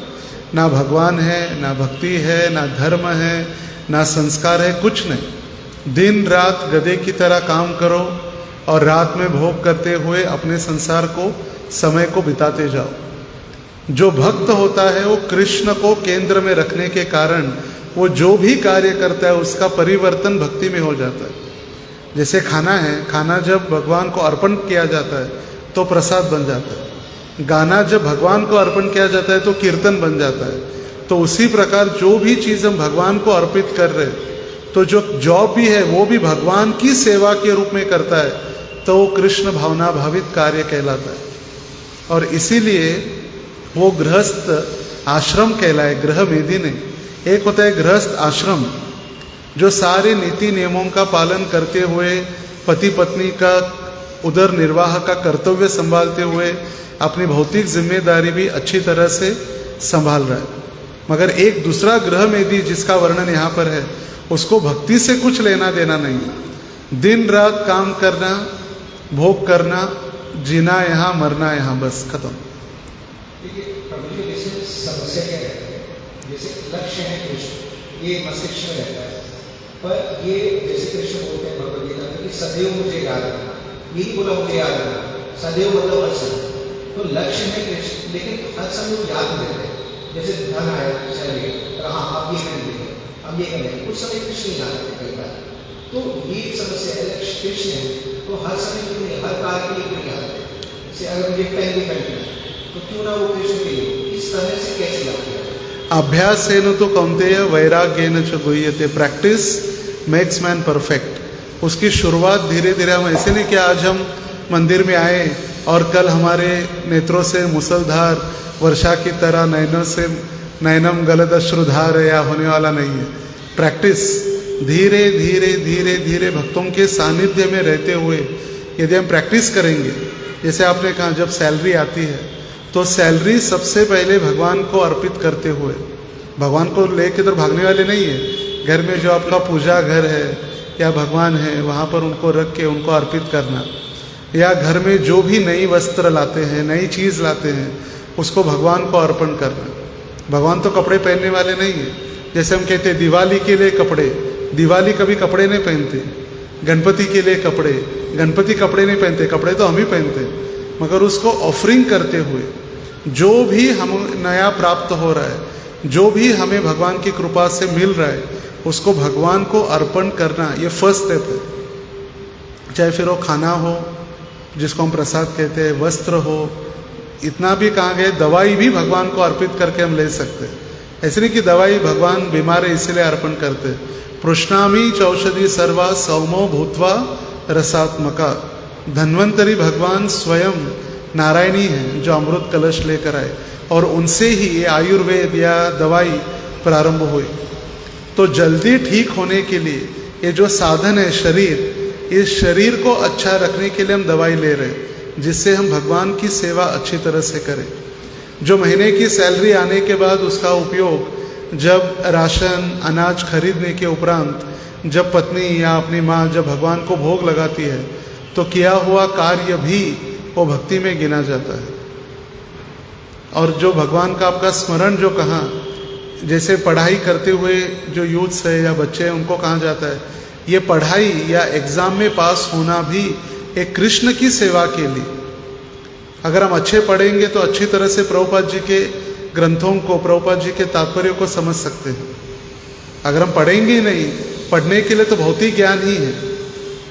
ना भगवान है, ना भक्ति है, ना धर्म है, ना संस्कार है, कुछ नहीं। दिन रात गधे की तरह काम करो और रात में भोग करते हुए अपने संसार को, समय को बिताते जाओ। जो भक्त होता है वो कृष्ण को केंद्र में रखने के कारण वो जो भी कार्य करता है उसका परिवर्तन भक्ति में हो जाता है। जैसे खाना है, खाना जब भगवान को अर्पण किया जाता है तो प्रसाद बन जाता है। गाना जब भगवान को अर्पण किया जाता है तो कीर्तन बन जाता है। तो उसी प्रकार जो भी चीज़ हम भगवान को अर्पित कर रहे हैं, तो जो जॉब भी है वो भी भगवान की सेवा के रूप में करता है, तो वो कृष्ण भावना भावित कार्य कहलाता है। और इसीलिए वो गृहस्थ आश्रम कहलाए, गृह मेधि नहीं। एक होता है गृहस्थ आश्रम जो सारे नीति नियमों का पालन करते हुए पति पत्नी का उदर निर्वाह का कर्तव्य संभालते हुए अपनी भौतिक जिम्मेदारी भी अच्छी तरह से संभाल रहा है। मगर एक दूसरा गृह मेधि जिसका वर्णन यहाँ पर है, उसको भक्ति से कुछ लेना देना नहीं है। दिन रात काम करना, भोग करना, जीना यहाँ, मरना यहाँ, बस खत्म।
देखिए प्रभु जी, जैसे समस्या क्या रहती है, जैसे लक्ष्य है कृष्ण, ये मस्तिष्क में रहता है, पर ये जैसे कृष्ण बोलते हैं भगवद गीता में कि सदैव मुझे याद रखना, यही बोला मुझे याद रखना, सदैव मतलब हर समय। तो लक्ष्य है कृष्ण, लेकिन हर समय वो याद नहीं रहते। जैसे धन आया, चलिए हाँ अब ये करेंगे, अब ये करेंगे, कुछ समय कृष्ण याद रखते कई बार। तो ये समस्या है, लक्ष्य कृष्ण है तो हर समय क्यों नहीं, हर कार्य के लिए क्यों याद है। जैसे अगर मुझे पेन भी करना है तो क्यों ना वो कृष्ण के लिए, इस तरह से कैसे याद किया।
अभ्यासेन तो कौन्तेय वैराग्येन च गुह्यते। Practice makes man perfect. उसकी शुरुआत धीरे धीरे, हम ऐसे नहीं कि आज हम मंदिर में आए और कल हमारे नेत्रों से मुसलधार वर्षा की तरह नयनों से नयनम गलत अश्रुधार या होने वाला नहीं है। प्रैक्टिस धीरे धीरे धीरे धीरे भक्तों के सानिध्य में रहते हुए यदि हम प्रैक्टिस करेंगे, जैसे आपने कहा जब सैलरी आती है तो सैलरी सबसे पहले भगवान को अर्पित करते हुए, भगवान को लेके तो भागने वाले नहीं है, घर में जो आपका पूजा घर है या भगवान है वहाँ पर उनको रख के उनको अर्पित करना, या घर में जो भी नई वस्त्र लाते हैं, नई चीज़ लाते हैं, उसको भगवान को अर्पण करना। भगवान तो कपड़े पहनने वाले नहीं है। जैसे हम कहते हैं दिवाली के लिए कपड़े, दिवाली कभी कपड़े नहीं पहनते। गणपति के लिए कपड़े, गणपति कपड़े नहीं पहनते, कपड़े तो हम ही पहनते हैं। मगर उसको ऑफरिंग करते हुए जो भी हम नया प्राप्त हो रहा है, जो भी हमें भगवान की कृपा से मिल रहा है, उसको भगवान को अर्पण करना, ये फर्स्ट स्टेप है। चाहे फिर वो खाना हो जिसको हम प्रसाद कहते हैं, वस्त्र हो, इतना भी कहा गया दवाई भी भगवान को अर्पित करके हम ले सकते हैं। ऐसे नहीं कि दवाई भगवान बीमार है इसलिए अर्पण करते। पृष्णामी चौषधि सर्वा सौमो भूतवा रसात्मका। धन्वंतरी भगवान स्वयं नारायणी हैं जो अमृत कलश लेकर आए, और उनसे ही ये आयुर्वेद या दवाई प्रारंभ हुई। तो जल्दी ठीक होने के लिए ये जो साधन है शरीर, इस शरीर को अच्छा रखने के लिए हम दवाई ले रहे हैं, जिससे हम भगवान की सेवा अच्छी तरह से करें। जो महीने की सैलरी आने के बाद उसका उपयोग जब राशन अनाज खरीदने के उपरांत जब पत्नी या अपनी माँ जब भगवान को भोग लगाती है, तो किया हुआ कार्य भी वो भक्ति में गिना जाता है। और जो भगवान का आपका स्मरण जो कहा, जैसे पढ़ाई करते हुए जो यूथ्स है या बच्चे हैं उनको कहा जाता है, ये पढ़ाई या एग्ज़ाम में पास होना भी एक कृष्ण की सेवा के लिए। अगर हम अच्छे पढ़ेंगे तो अच्छी तरह से प्रभुपाद जी के ग्रंथों को, प्रभुपाद जी के तात्पर्य को समझ सकते हैं। अगर हम पढ़ेंगे ही नहीं, पढ़ने के लिए तो भौतिक ज्ञान ही है।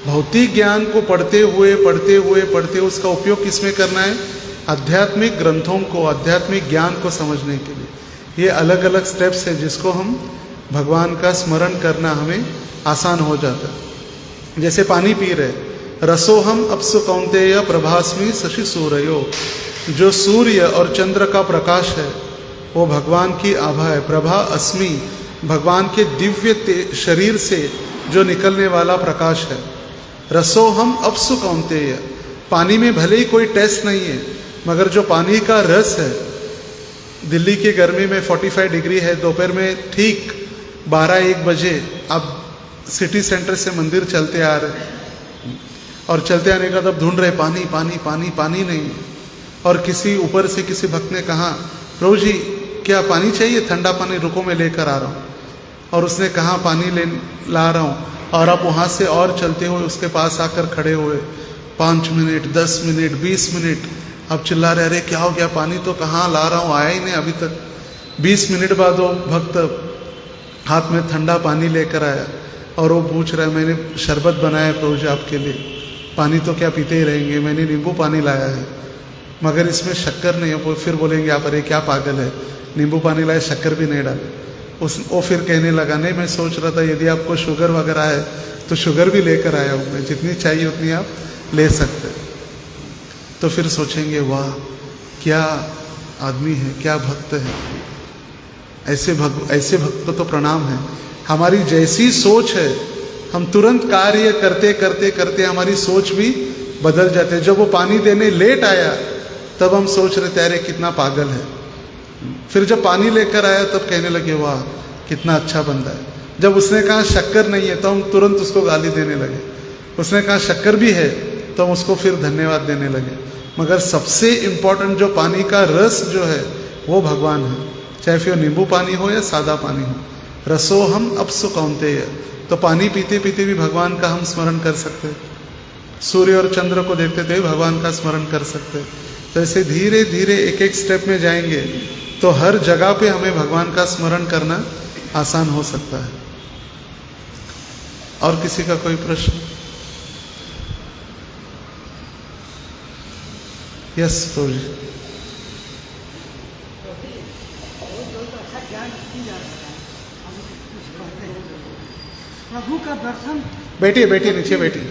भौतिक ज्ञान को पढ़ते हुए पढ़ते हुए पढ़ते हुए उसका उपयोग किस में करना है? आध्यात्मिक ग्रंथों को, आध्यात्मिक ज्ञान को समझने के लिए। ये अलग अलग स्टेप्स हैं जिसको हम भगवान का स्मरण करना हमें आसान हो जाता है। जैसे पानी पी रहे, रसोहम अपसु कौन्तेय प्रभास्मि शशि सूर्यो। जो सूर्य और चंद्र का प्रकाश है वो भगवान की आभा है। प्रभा अस्मि, भगवान के दिव्य शरीर से जो निकलने वाला प्रकाश है। रसोहम अपसु कौन्तेय, पानी में भले ही कोई टेस्ट नहीं है मगर जो पानी का रस है, दिल्ली की गर्मी में 45 डिग्री है, दोपहर में ठीक 12-1 बजे आप सिटी सेंटर से मंदिर चलते आ रहे और चलते आने का तब ढूंढ रहे पानी पानी पानी पानी नहीं। और किसी ऊपर से किसी भक्त ने कहा, प्रभु जी क्या पानी चाहिए? ठंडा पानी, रुको मैं लेकर आ रहा हूँ। और उसने कहा पानी ला रहा हूँ। और आप वहाँ से और चलते हुए उसके पास आकर खड़े हुए 5 मिनट 10 मिनट 20 मिनट अब चिल्ला रहे, अरे क्या हो गया, पानी तो कहाँ ला रहा हूँ, आया ही नहीं अभी तक। 20 मिनट बाद वो भक्त हाथ में ठंडा पानी लेकर आया और वो पूछ रहा है, मैंने शरबत बनाया प्रभु जी आपके लिए, पानी तो क्या पीते ही रहेंगे, मैंने नींबू पानी लाया है मगर इसमें शक्कर नहीं है। फिर बोलेंगे आप, अरे क्या पागल है, नींबू पानी लाए शक्कर भी नहीं डाले। वो फिर कहने लगा, नहीं मैं सोच रहा था यदि आपको शुगर वगैरह है तो शुगर भी लेकर आया हूँ मैं, जितनी चाहिए उतनी आप ले सकते। तो फिर सोचेंगे वाह क्या आदमी है, क्या भक्त है, ऐसे भक्त को तो प्रणाम है। हमारी जैसी सोच है हम तुरंत कार्य करते करते करते हमारी सोच भी बदल जाते हैं। जब वो पानी देने लेट आया तब हम सोच रहे थे अरे कितना पागल है, फिर जब पानी लेकर आया तब कहने लगे वाह कितना अच्छा बंदा है। जब उसने कहा शक्कर नहीं है तो हम तुरंत उसको गाली देने लगे, उसने कहा शक्कर भी है तो हम उसको फिर धन्यवाद देने लगे। मगर सबसे इम्पोर्टेंट जो पानी का रस जो है वो भगवान है, चाहे फिर नींबू पानी हो या सादा पानी हो। रसो हम अप्सु कौन्तेय, तो पानी पीते पीते भी भगवान का हम स्मरण कर सकते हैं, सूर्य और चंद्र को देखते हुए भगवान का स्मरण कर सकते हैं। तो ऐसे धीरे धीरे एक एक स्टेप में जाएंगे तो हर जगह पे हमें भगवान का स्मरण करना आसान हो सकता है। और किसी का कोई प्रश्न? यस प्रभु जी।
प्रभु का दर्शन।
बैठिए बैठिए, नीचे बैठिए,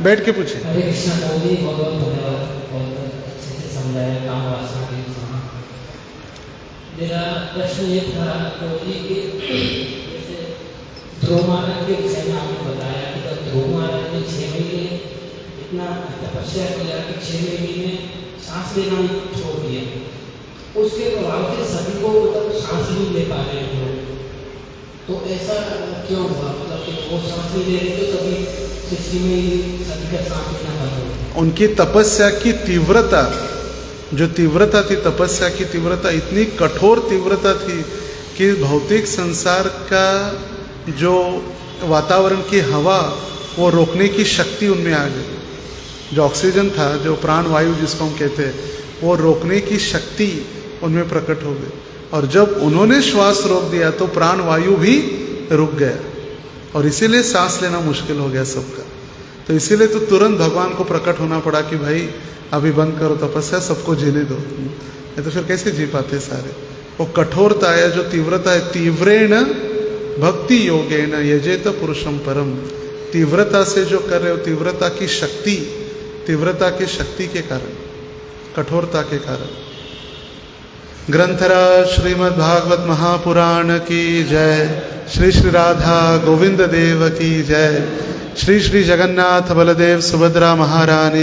बैठ के पूछिए।
हरे कृष्णा प्रभु जी, बहुत बहुत धन्यवाद, बहुत अच्छे से समझाया काम वासना के लिए। मेरा प्रश्न ये था प्रभु जी कि जैसे ध्रुव महाराज के विषय में आपने बताया कि जब ध्रुव महाराज ने 6 महीने इतना तपस्या किया कि 6 महीने में सांस लेना ही छोड़ दिया, उसके प्रभाव से सभी को सांस नहीं ले पा रहे हैं लोग। तो ऐसा क्यों हुआ? मतलब कि वो सांस नहीं ले रहे तो सभी 60 में सभी का सांस लेना बंद हो गया।
उनकी तपस्या की तीव्रता, जो तीव्रता थी, तपस्या की तीव्रता इतनी कठोर तीव्रता थी कि भौतिक संसार का जो वातावरण की हवा वो रोकने की शक्ति उनमें आ गई। जो ऑक्सीजन था, जो प्राण वायु जिसको हम कहते हैं, वो रोकने की शक्ति उनमें प्रकट हो गई। और जब उन्होंने श्वास रोक दिया तो प्राण वायु भी रुक गया और इसीलिए सांस लेना मुश्किल हो गया सबका। तो इसीलिए तो तुरंत भगवान को प्रकट होना पड़ा कि भाई अभी बंद करो तपस्या, सबको जीने दो, नहीं तो फिर कैसे जी पाते सारे। वो कठोरता है, जो तीव्रता है, तीव्रेण भक्ति योगेन यजेत पुरुषम परम, तीव्रता से जो कर रहे हो, तीव्रता की शक्ति, तीव्रता की शक्ति के कारण, कठोरता के कारण। ग्रंथराज श्रीमद् भागवत महापुराण की जय। श्री श्री राधा गोविंद देव की जय। श्री श्री जगन्नाथ बलदेव सुभद्रा महारानी